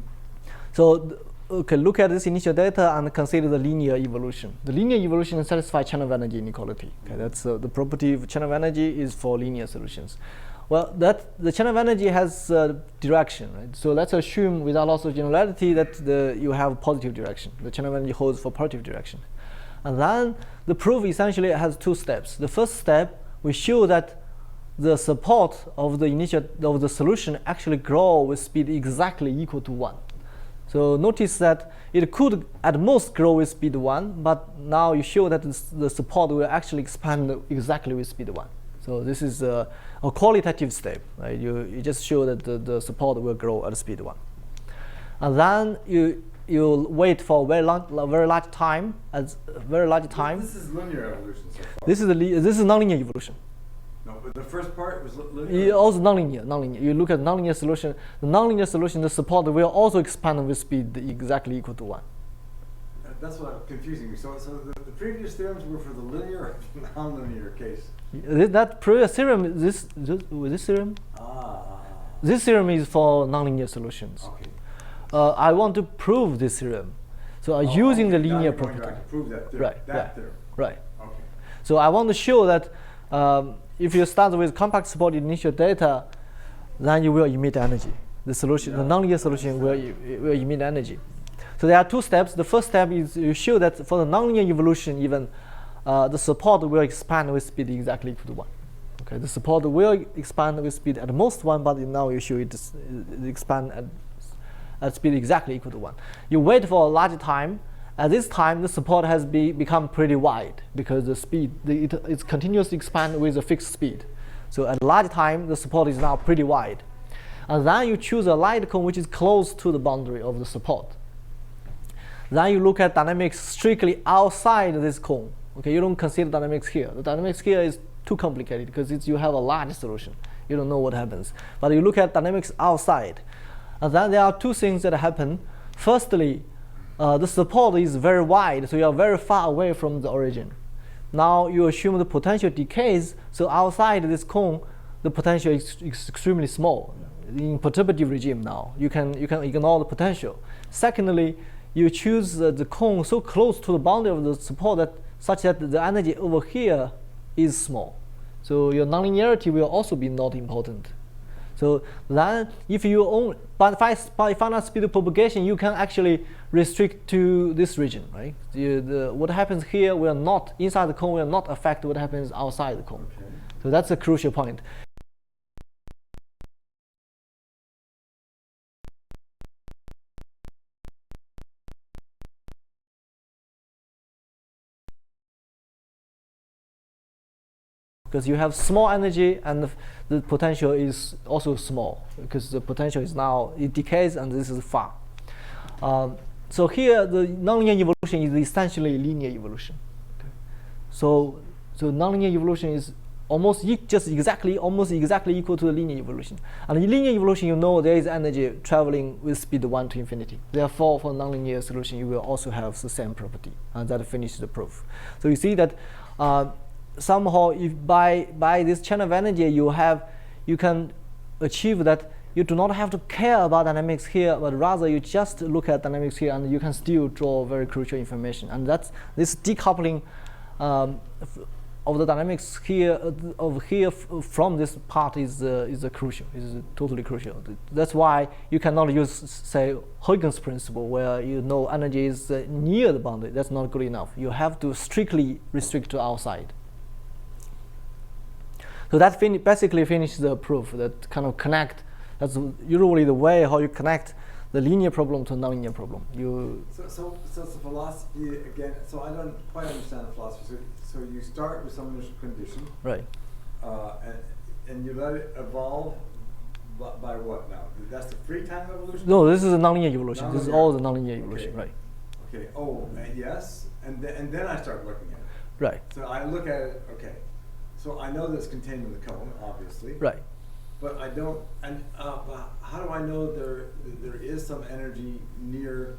A: So okay, look at this initial data and consider the linear evolution. The linear evolution satisfies channel of energy inequality. Okay, that's the property of channel of energy is for linear solutions. Well, the channel of energy has direction, right? So let's assume without loss of generality that you have positive direction. The channel of energy holds for positive direction. And then the proof essentially has two steps. The first step, we show that the support of the solution actually grow with speed exactly equal to 1. So notice that it could at most grow with speed 1, but now you show that the support will actually expand exactly with speed 1. So this is a qualitative step, right? You just show that the support will grow at speed 1. And then you wait for a very large time. This
C: is linear evolution so far.
A: This is nonlinear evolution.
C: No, but the first part was linear.
A: Also nonlinear. You look at nonlinear solution. The nonlinear solution, the support will also expand with speed exactly equal to 1.
C: That's what confusing me. So the previous theorems were for the linear or nonlinear case.
A: That previous theorem, this theorem, this theorem is for nonlinear solutions.
C: Okay.
A: I want to prove this theorem, so using the linear property.
C: To prove that theorem.
A: Right.
C: Theorem.
A: Right.
C: Okay.
A: So I want to show that if you start with compact supported initial data, then you will emit energy. The solution, the nonlinear solution, will emit energy. So there are two steps. The first step is you show that for the nonlinear evolution, even the support will expand with speed exactly equal to 1. Okay, the support will expand with speed at most 1, but now you show it expand at speed exactly equal to 1. You wait for a large time. At this time, the support has become pretty wide because the speed it's continuously expand with a fixed speed. So at a large time, the support is now pretty wide. And then you choose a light cone which is close to the boundary of the support. Then you look at dynamics strictly outside this cone. Okay, you don't consider dynamics here. The dynamics here is too complicated because you have a large solution. You don't know what happens. But you look at dynamics outside. And then there are two things that happen. Firstly, the support is very wide, so you are very far away from the origin. Now you assume the potential decays, so outside this cone, the potential is extremely small. In perturbative regime now, you can ignore the potential. Secondly, you choose the cone so close to the boundary of the support that such that the energy over here is small. So your nonlinearity will also be not important. So then, if you own, but by finite speed of propagation, you can actually restrict to this region, right? What happens here will not, inside the cone will not affect what happens outside the cone.
C: Okay.
A: So that's a crucial point. Because you have small energy and the potential is also small because the potential is now, it decays and this is far. So here the nonlinear evolution is essentially linear evolution. Okay. So nonlinear evolution is almost exactly equal to the linear evolution. And in linear evolution, you know there is energy traveling with speed 1 to infinity. Therefore, for nonlinear solution, you will also have the same property, and that finishes the proof. So you see that somehow, if by this chain of energy, you can achieve that you do not have to care about dynamics here, but rather you just look at dynamics here, and you can still draw very crucial information. And that's this decoupling of the dynamics here from this part is crucial. Is totally crucial. That's why you cannot use, say, Huygens principle, where you know energy is near the boundary. That's not good enough. You have to strictly restrict to outside. So that basically finishes the proof. That kind of connect. That's usually the way how you connect the linear problem to nonlinear problem.
C: So it's a philosophy again. So I don't quite understand the philosophy. So you start with some initial condition,
A: right?
C: And you let it evolve by what now? That's the free time evolution?
A: No, this is a nonlinear evolution. This is all the nonlinear evolution,
C: okay.
A: Right?
C: Okay. Oh, yes. And then I start looking at it.
A: Right.
C: So I look at it. Okay. So I know that's contained in the cone, obviously.
A: Right.
C: But I don't. And how do I know there is some energy near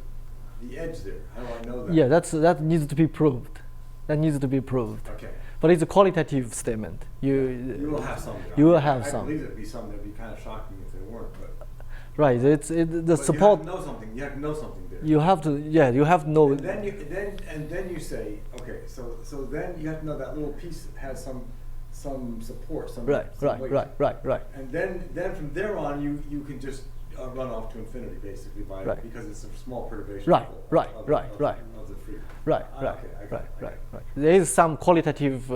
C: the edge there? How do I know that?
A: Yeah, that needs to be proved. That needs to be proved.
C: Okay.
A: But it's a qualitative statement. You
C: will have some.
A: You will have
C: I
A: some.
C: believe there'd be some that'd be kind of shocking if there weren't. But
A: right. The
C: but
A: support.
C: You have to know something. You have to know something there.
A: You have to. Yeah. You have to know.
C: And then you say, okay. So then you have to know that little piece has some support. Some
A: right.
C: weight. And then from there on, you can just run off to infinity basically because it's a small perturbation.
A: Right.
C: Of the free.
A: Right.
C: Okay.
A: There is some qualitative.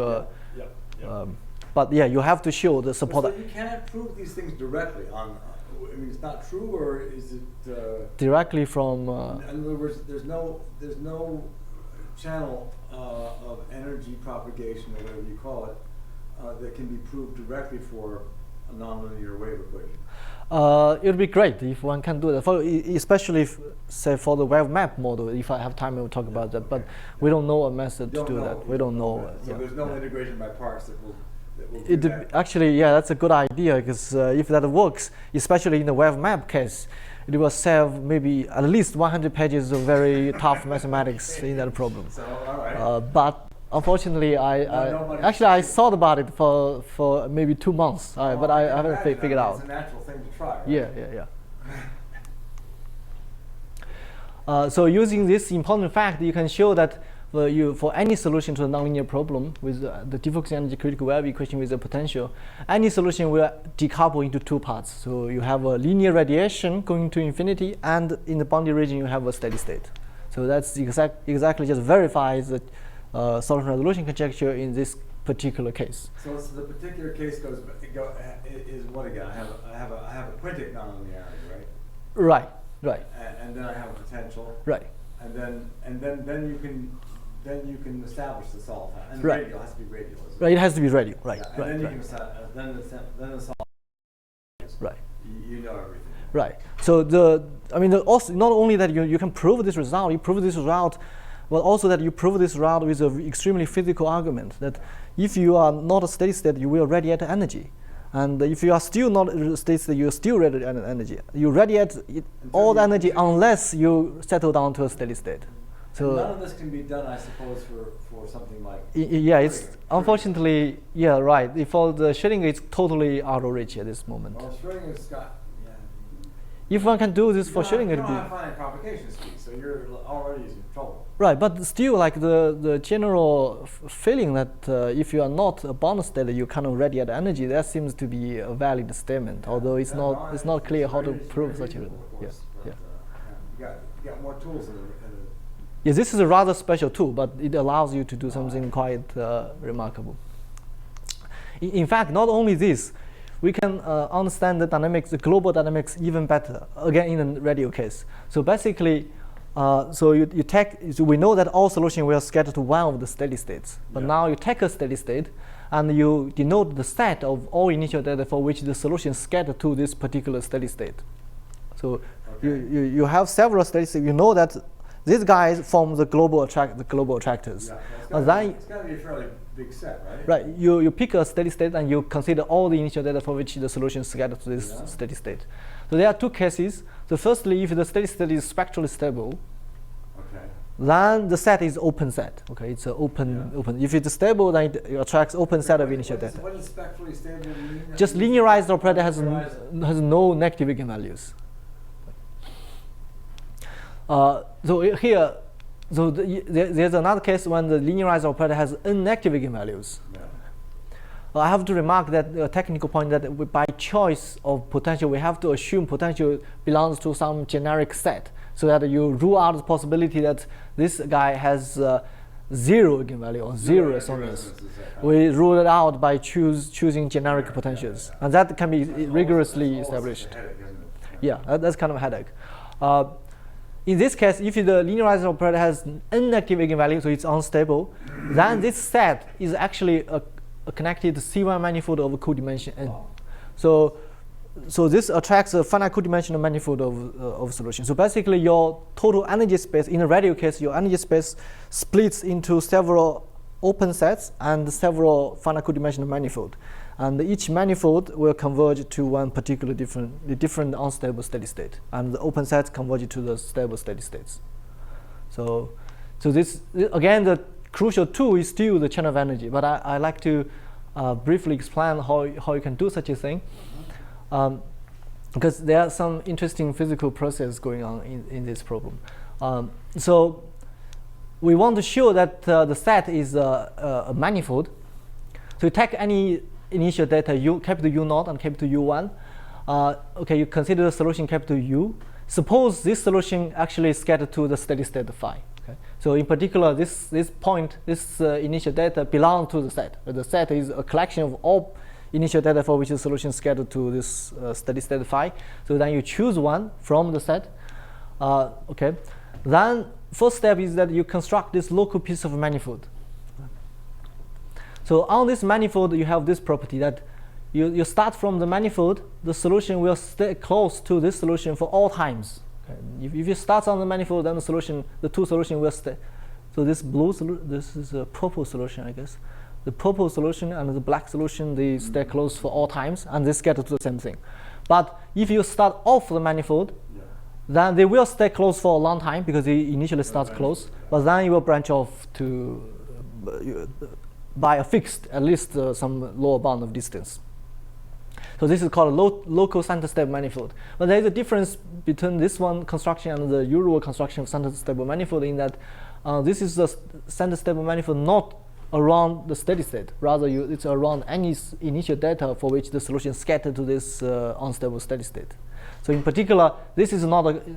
A: But yeah, you have to show the support.
C: So you can't prove these things directly on. I mean, it's not true, or is it
A: directly from?
C: In other words, there's no channel of energy propagation, or whatever you call it, that can be proved directly for a nonlinear wave equation.
A: It would be great if one can do that, especially say for the wave map model. If I have time, I will talk about that. But we don't know a method to do that. We don't know.
C: So there's no integration by parts that will do that.
A: Actually, yeah, that's a good idea, because if that works, especially in the wave map case, it will save maybe at least 100 pages of very tough mathematics in that problem.
C: So all right.
A: But unfortunately, I thought about it for maybe 2 months, but I haven't figured out.
C: It's a natural thing to try. Right?
A: Yeah. So using this important fact, you can show that for any solution to a nonlinear problem with the diffusion energy critical wave equation with the potential, any solution will decouple into 2 parts. So you have a linear radiation going to infinity, and in the boundary region you have a steady state. So that's exactly just verifies the Soliton resolution conjecture in this particular case.
C: So the particular case is what again? I have a quintic nonlinearity, right?
A: Right.
C: And then I have a potential.
A: Right.
C: And then you can establish the Soliton. And the
A: right.
C: radial has to be radial.
A: Right. It has to be radial. Right.
C: Yeah, and then you can then the Soliton.
A: Right.
C: You know everything.
A: Right. So also not only that you can prove this result, but also that you prove this result with an extremely physical argument that if you are not a steady state, you will radiate energy. And if you are still not a steady state, you still radiate energy. You radiate all the energy unless you settle down to a steady state. So
C: none of this can be done, I suppose, for something like.
A: It's unfortunately, yeah, right. For the Schrödinger, it's totally out of reach at this moment.
C: Well, Schrödinger's got.
A: If one can do this for Schrödinger,
C: you don't have finite propagation speed, so you're already in trouble.
A: Right, but still, like the general feeling that if you are not a bound state, you cannot radiate energy. That seems to be a valid statement, although it's not clear how to prove such a.
C: You got more tools in the.
A: Yeah, this is a rather special tool, but it allows you to do something quite remarkable. In fact, not only this, we can understand the dynamics, the global dynamics, even better. Again, in the radial case. So basically, we know that all solutions will scatter to one of the steady states. But now you take a steady state, and you denote the set of all initial data for which the solution scatter to this particular steady state. So you have several steady states. You know that these guys form the global attractors.
C: Yeah,
A: And then
C: it's got to be a fairly big set, right?
A: right, you pick a steady state and you consider all the initial data for which the solution is scattered to this steady state. So there are two cases. So firstly, if the steady state is spectrally stable,
C: Okay.
A: then the set is open set. Okay, it's an open. If it's stable, then it attracts open set of initial data.
C: What does spectrally stable mean?
A: Just linearized operator has
C: Linearized.
A: no negative eigenvalues. So here, there's another case when the linearized operator has n negative eigenvalues.
C: Yeah.
A: I have to remark that a technical point that by choice of potential, we have to assume potential belongs to some generic set, so that you rule out the possibility that this guy has zero eigenvalue or zero resonance. We rule it out by choosing generic potentials, and that can be rigorously established. Yeah, that's kind of a headache. In this case, if the linearized operator has n negative eigenvalue, so it's unstable, then this set is actually a connected C1 manifold of codimension n. So this attracts a finite codimensional manifold of solution. So basically, your total energy space in the radial case, your energy space splits into several open sets and several finite codimensional manifold, and each manifold will converge to one particular different unstable steady state, and the open sets converge to the stable steady states. So this again, the crucial tool is still the channel of energy, but I like to briefly explain how you can do such a thing, because there are some interesting physical processes going on in this problem. So we want to show that the set is a manifold. So you take any initial data capital U0 and capital U1. Okay, you consider the solution capital U. Suppose this solution actually is scattered to the steady state phi. Okay? So in particular, this initial data belongs to the set. The set is a collection of all initial data for which the solution is scattered to this steady state phi. So then you choose one from the set. Okay. Then first step is that you construct this local piece of manifold. So on this manifold, you have this property that you start from the manifold, the solution will stay close to this solution for all times. Okay. If you start on the manifold, then the two solutions will stay. So this this is a purple solution, I guess. The purple solution and the black solution, they stay close for all times, and they scatter to the same thing. But if you start off the manifold, then they will stay close for a long time because they initially start close, but then you will branch off to by a fixed, at least some lower bound of distance. So this is called a local center stable manifold. But there is a difference between this one construction and the usual construction of center stable manifold in that this is the center stable manifold not around the steady state. Rather, it's around any initial data for which the solution is scattered to this unstable steady state. So in particular, this is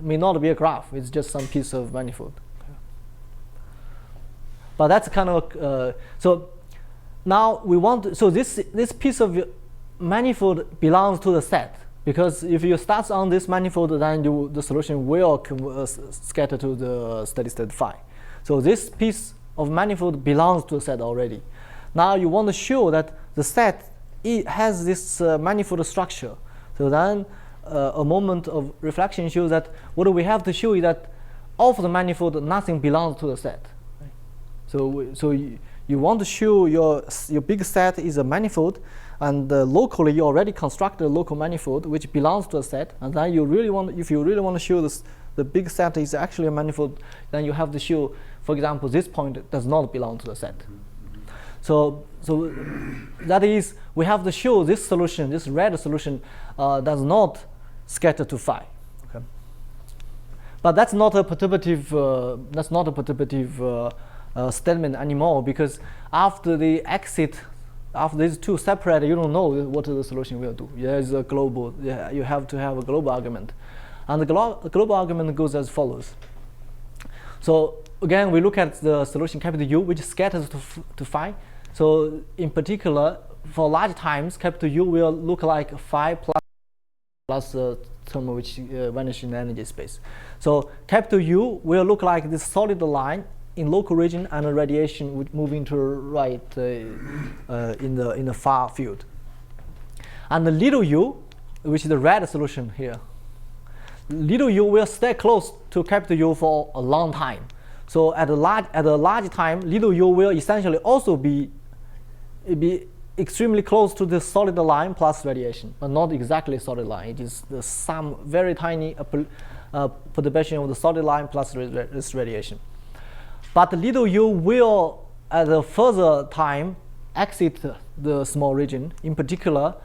A: may not be a graph. It's just some piece of manifold. But that's kind of so. Now we want so this piece of manifold belongs to the set, because if you start on this manifold, then the solution will scatter to the steady state phi. So this piece of manifold belongs to the set already. Now you want to show that the set has this manifold structure. So then a moment of reflection shows that what we have to show is that of the manifold, nothing belongs to the set. Right? So you want to show your big set is a manifold, and locally you already constructed a local manifold which belongs to a set, and then if you really want to show the big set is actually a manifold, then you have to show, for example, this point does not belong to the set. So that is, we have to show this solution, this red solution, does not scatter to phi. Okay. But that's not a perturbative. Statement anymore, because after the exit, after these two separate, you don't know what the solution will do. There is a global. You have to have a global argument, and the global argument goes as follows. So again, we look at the solution capital U, which scatters to phi. So in particular, for large times, capital U will look like phi plus a term which vanishes in the energy space. So capital U will look like this solid line in local region, and the radiation would move into right in the far field. And the little u, which is the red solution here, little u will stay close to capital U for a long time. So at a large time, little u will essentially also be extremely close to the solid line plus radiation, but not exactly solid line. It is some very tiny perturbation of the solid line plus this radiation. But little u will, at a further time, exit the small region. In particular,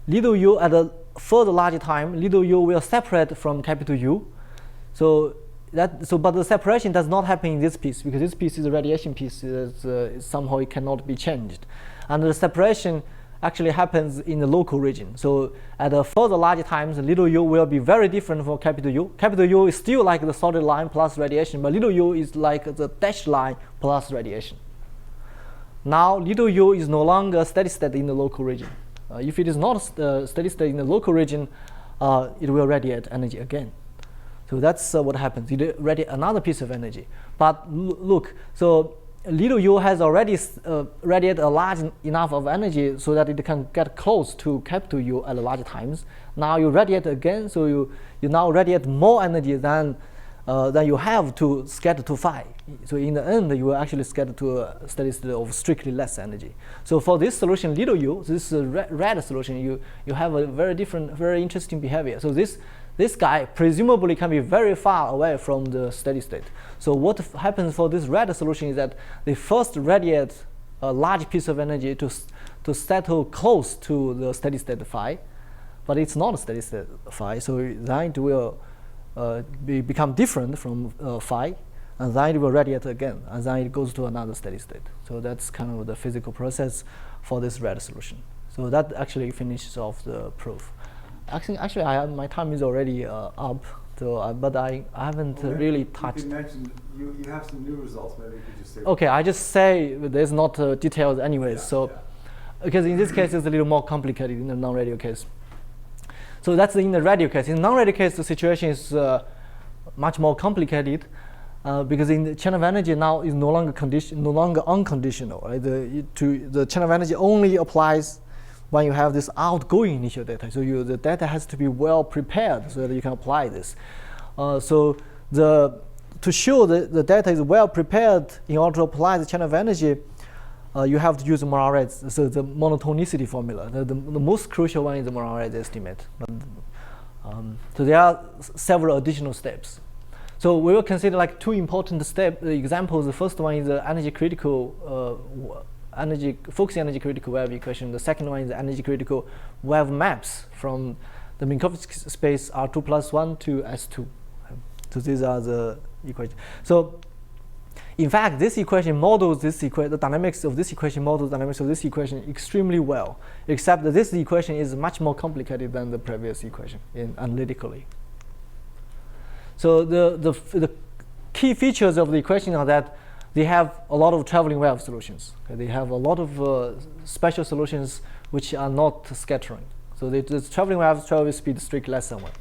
A: little u at a further larger time, little u will separate from capital U. But the separation does not happen in this piece, because this piece is a radiation piece. Somehow it cannot be changed. And the separation actually happens in the local region. So at a further larger times, little u will be very different from capital U. Capital U is still like the solid line plus radiation, but little u is like the dashed line plus radiation. Now little u is no longer steady state in the local region. If it is not steady state in the local region, it will radiate energy again. So that's what happens. It radiates another piece of energy. But look, so little u has already radiated a large enough of energy so that it can get close to capital U at large times. Now you radiate again, so you now radiate more energy than you have to scatter to phi. So in the end, you will actually scatter to a steady state of strictly less energy. So for this solution, little u, this red solution, you have a very different, very interesting behavior. So this guy presumably can be very far away from the steady state. So what happens for this red solution is that they first radiate a large piece of energy to settle close to the steady state phi, but it's not a steady state phi, so then it will become different from phi, and then it will radiate again, and then it goes to another steady state. So that's kind of the physical process for this red solution. So that actually finishes off the proof. Actually, my time is already up, so but I haven't really touched.
C: You mentioned you have some new results. Maybe you could just say.
A: Okay, I just say there's not details anyways. Because in this case it's a little more complicated in the non-radial case. So that's in the radial case. In the non-radial case, the situation is much more complicated because in the chain of energy now is no longer unconditional. Right? The chain of energy only applies when you have this outgoing initial data. So the data has to be well prepared so that you can apply this. To show that the data is well prepared in order to apply the chain of energy, you have to use Moiré, so the monotonicity formula. The most crucial one is the Moiré estimate. So there are several additional steps. So we will consider like two important examples. The first one is the energy critical focusing energy critical wave equation. The second one is the energy critical wave maps from the Minkowski space R2 plus 1 to S2. So these are the equations. So in fact, this equation models the dynamics of this equation models the dynamics of this equation extremely well, except that this equation is much more complicated than the previous equation analytically. So the key features of the equation are that they have a lot of traveling wave solutions. Okay? They have a lot of special solutions which are not scattering. So the traveling waves travel with speed strictly less than 1.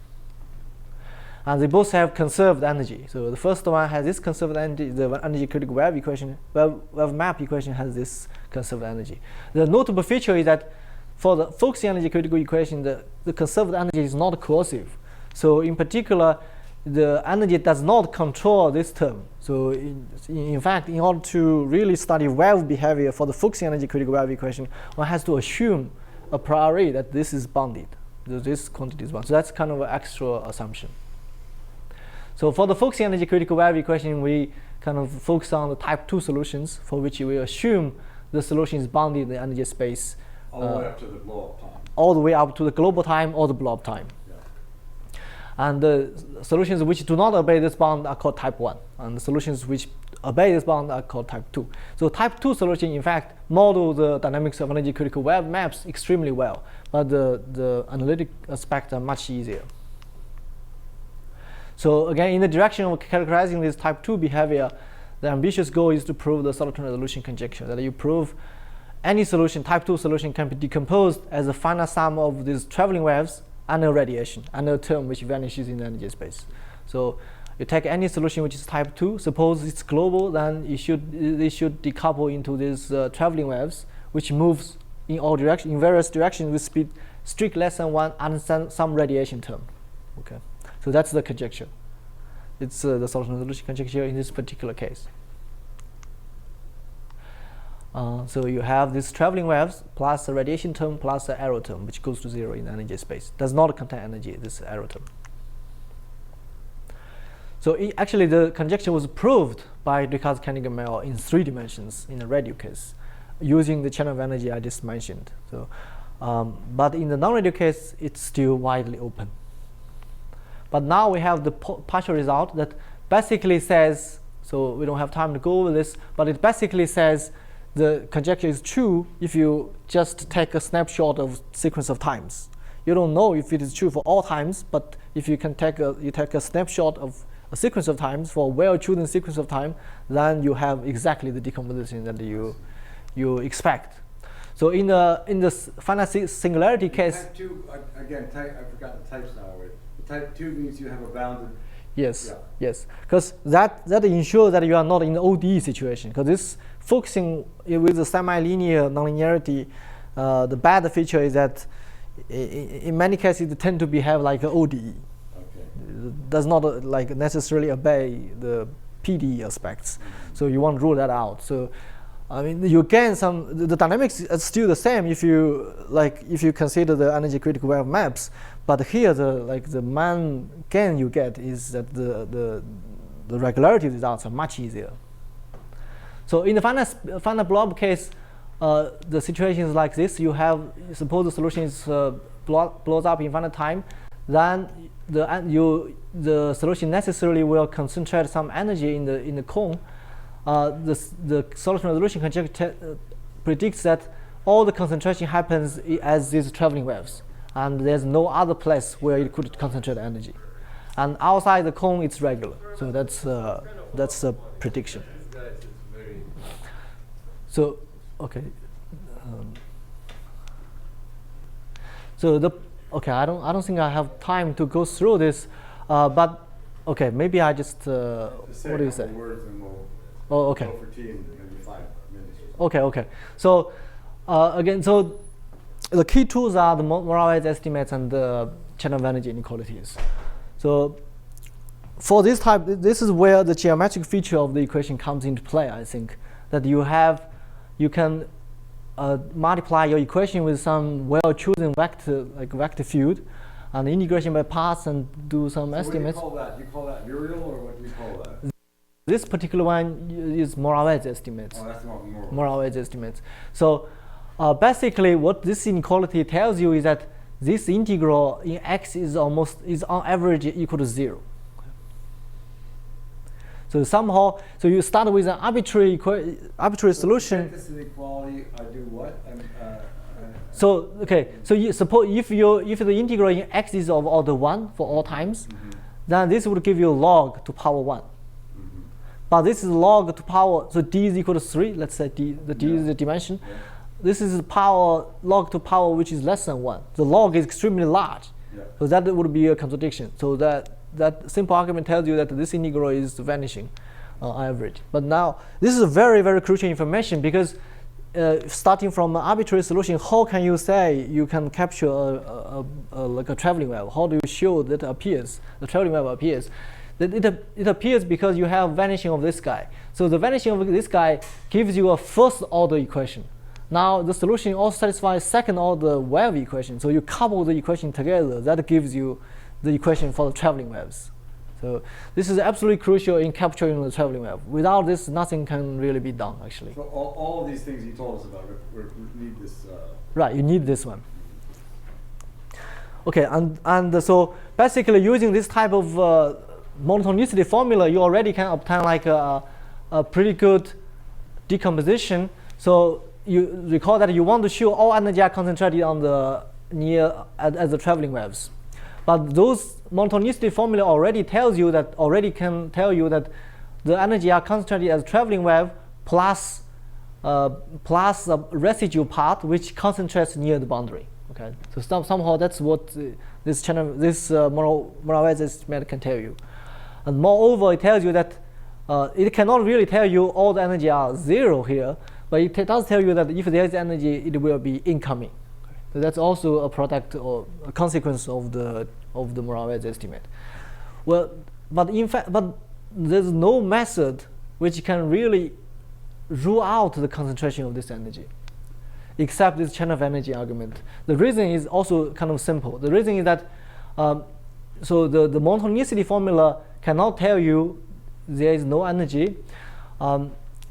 A: And they both have conserved energy. So the first one has this conserved energy, the energy critical wave equation, wave map equation has this conserved energy. The notable feature is that for the focusing energy critical equation, the conserved energy is not coercive. So in particular, the energy does not control this term. So in fact, in order to really study wave behavior for the focusing energy critical wave equation, one has to assume a priori that this is bounded, this quantity is bounded. So that's kind of an extra assumption. So for the focusing energy critical wave equation, we kind of focus on the type 2 solutions, for which we assume the solution is bounded in the energy space.
C: All the way up to the blow-up time.
A: All the way up to the global time or the blow-up time. And the solutions which do not obey this bound are called type 1. And the solutions which obey this bound are called type 2. So type 2 solution, in fact, model the dynamics of energy critical wave maps extremely well. But the analytic aspects are much easier. So again, in the direction of characterizing this type 2 behavior, the ambitious goal is to prove the Soliton resolution conjecture. That you prove any solution, type 2 solution, can be decomposed as a finite sum of these traveling waves and a radiation, and a term which vanishes in the energy space. So you take any solution which is type 2, suppose it's global, then they should decouple into these traveling waves, which moves in all directions, in various directions with speed strict less than 1 and some radiation term. Okay. So that's the conjecture. It's the Soliton resolution conjecture in this particular case. So you have these traveling waves plus the radiation term plus the error term, which goes to 0 in energy space. Does not contain energy, this error term. So actually the conjecture was proved by Descartes-Koenig-Meier in 3 dimensions in the radio case, using the channel of energy I just mentioned. So, but in the non-radio case, it's still widely open. But now we have the partial result that basically says, so we don't have time to go over this, but it basically says the conjecture is true if you just take a snapshot of sequence of times. You don't know if it is true for all times, but if you can take a snapshot of a sequence of times for a well-chosen sequence of time, then you have exactly the decomposition that you expect. So in the finite singularity case,
C: Type 2 again. I forgot the types now already. Type 2 means you have a bounded.
A: yes,
C: Yeah.
A: yes, because that ensures that you are not in the ODE situation. Because this focusing with the semi-linear nonlinearity, the bad feature is that in many cases it tend to behave like an ODE.
C: Okay.
A: It does not like necessarily obey the PDE aspects. So you want to rule that out. So I mean, you gain the dynamics is still the same if you consider the energy critical wave maps. But here the main gain you get is that the regularity results are much easier. So in the finite blob case, the situation is like this. You have, suppose the solution is blows up in finite time, then the solution necessarily will concentrate some energy in the cone. The Soliton resolution conjecture predicts that all the concentration happens as these traveling waves, and there's no other place where it could concentrate energy. And outside the cone, it's regular. So that's a prediction. So, okay. I don't think I have time to go through this, but okay, maybe I just what do you say?
C: Words and we'll
A: Oh, okay.
C: go for tea in maybe 5 minutes.
A: Okay. So again, so the key tools are the Moravec estimates and the channel of energy inequalities. So for this type, this is where the geometric feature of the equation comes into play. I think that you can multiply your equation with some well-chosen vector, like vector field, and integration by parts and do some estimates.
C: What do you call that? You call that Muriel, or what do you call that?
A: This particular one is Moravec estimates.
C: Oh, that's not
A: Moravec estimates. So basically, what this inequality tells you is that this integral in x is on average equal to 0. So somehow, so you start with an arbitrary solution.
C: This inequality, I do what?
A: So okay, so you suppose if the integral in x is of order 1 for all times, then this would give you log to power 1. But this is log to power, so d is equal to 3. Let's say d is the dimension.
C: Yeah.
A: This is log to power which is less than 1. The log is extremely large.
C: Yeah.
A: So that would be a contradiction. So that simple argument tells you that this integral is vanishing on average. But now, this is very, very crucial information because starting from an arbitrary solution, how can you say you can capture like a traveling wave? How do you show that the traveling wave appears? That it appears because you have vanishing of this guy. So the vanishing of this guy gives you a first order equation. Now the solution also satisfies second order wave equation. So you couple the equation together, that gives you the equation for the traveling waves. So this is absolutely crucial in capturing the traveling wave. Without this, nothing can really be done actually.
C: So all of these things you told us about, we need this.
A: Right, you need this one. Okay, and so basically using this type of monotonicity formula, you already can obtain like a pretty good decomposition. So you recall that you want to show all energy are concentrated on the as the traveling waves, but those monotonicity formula already can tell you that the energy are concentrated as traveling wave plus a residual part which concentrates near the boundary. Okay, so somehow that's what this Moravec estimate can tell you. And moreover, it tells you that it cannot really tell you all the energy are 0 here, but it does tell you that if there is energy, it will be incoming. So that's also a product or a consequence of the Moravec estimate. Well, but in fact, but there's no method which can really rule out the concentration of this energy, except this chain of energy argument. The reason is also kind of simple. The reason is that so the monotonicity formula cannot tell you there is no energy,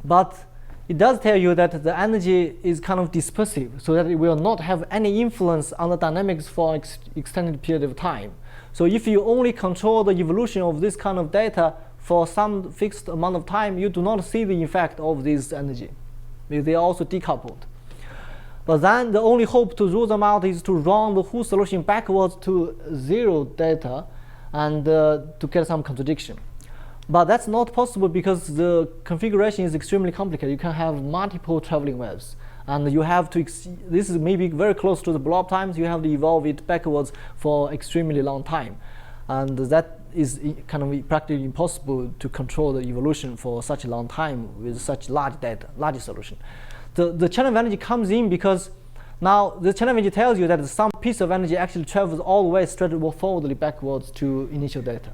A: but it does tell you that the energy is kind of dispersive, so that it will not have any influence on the dynamics for extended period of time. So if you only control the evolution of this kind of data for some fixed amount of time, you do not see the effect of this energy, because they are also decoupled. But then the only hope to rule them out is to run the whole solution backwards to zero data and to get some contradiction. But that's not possible because the configuration is extremely complicated. You can have multiple traveling waves, and you have to, this is maybe very close to the blob times, you have to evolve it backwards for extremely long time. And that is kind of practically impossible to control the evolution for such a long time with such large data, large solution. The chain of energy comes in because now the chain of energy tells you that some piece of energy actually travels all the way straight forwardly backwards to initial data.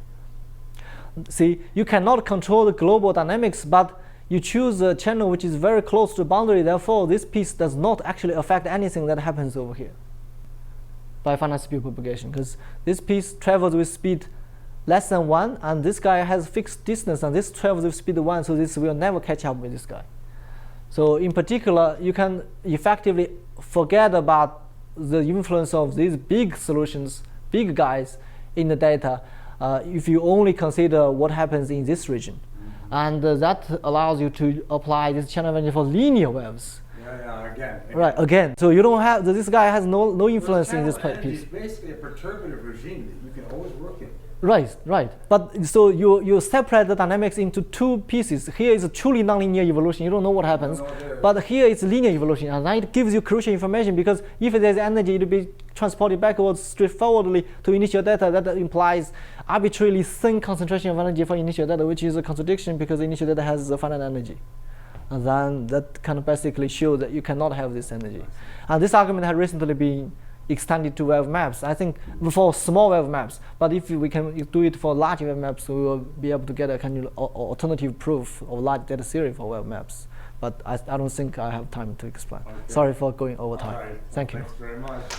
A: See, you cannot control the global dynamics, but you choose a channel which is very close to the boundary. Therefore, this piece does not actually affect anything that happens over here by finite speed propagation, because this piece travels with speed less than 1, and this guy has fixed distance, and this travels with speed 1, so this will never catch up with this guy. So in particular, you can effectively forget about the influence of these big solutions, big guys in the data, if you only consider what happens in this region. And that allows you to apply this chain of energy for linear waves.
C: Again.
A: Right, again. So you don't have, this guy has no influence in this piece.
C: It's basically a perturbative regime that you can always work in.
A: Right, right. But so you separate the dynamics into two pieces. Here is a truly nonlinear evolution. You don't know what happens. But here it's linear evolution, and that gives you crucial information, because if there's energy, it will be transported backwards straightforwardly to initial data. That implies arbitrarily thin concentration of energy for initial data, which is a contradiction because initial data has a finite energy. And then that kind of basically shows that you cannot have this energy. And this argument has recently been extended to wave maps, I think, for small wave maps. But if we can do it for large wave maps, we will be able to get a kind of alternative proof of large data series for wave maps. But I don't think I have time to explain.
C: Okay.
A: Sorry for going over time.
C: All right.
A: Thank you.
C: Thanks very much.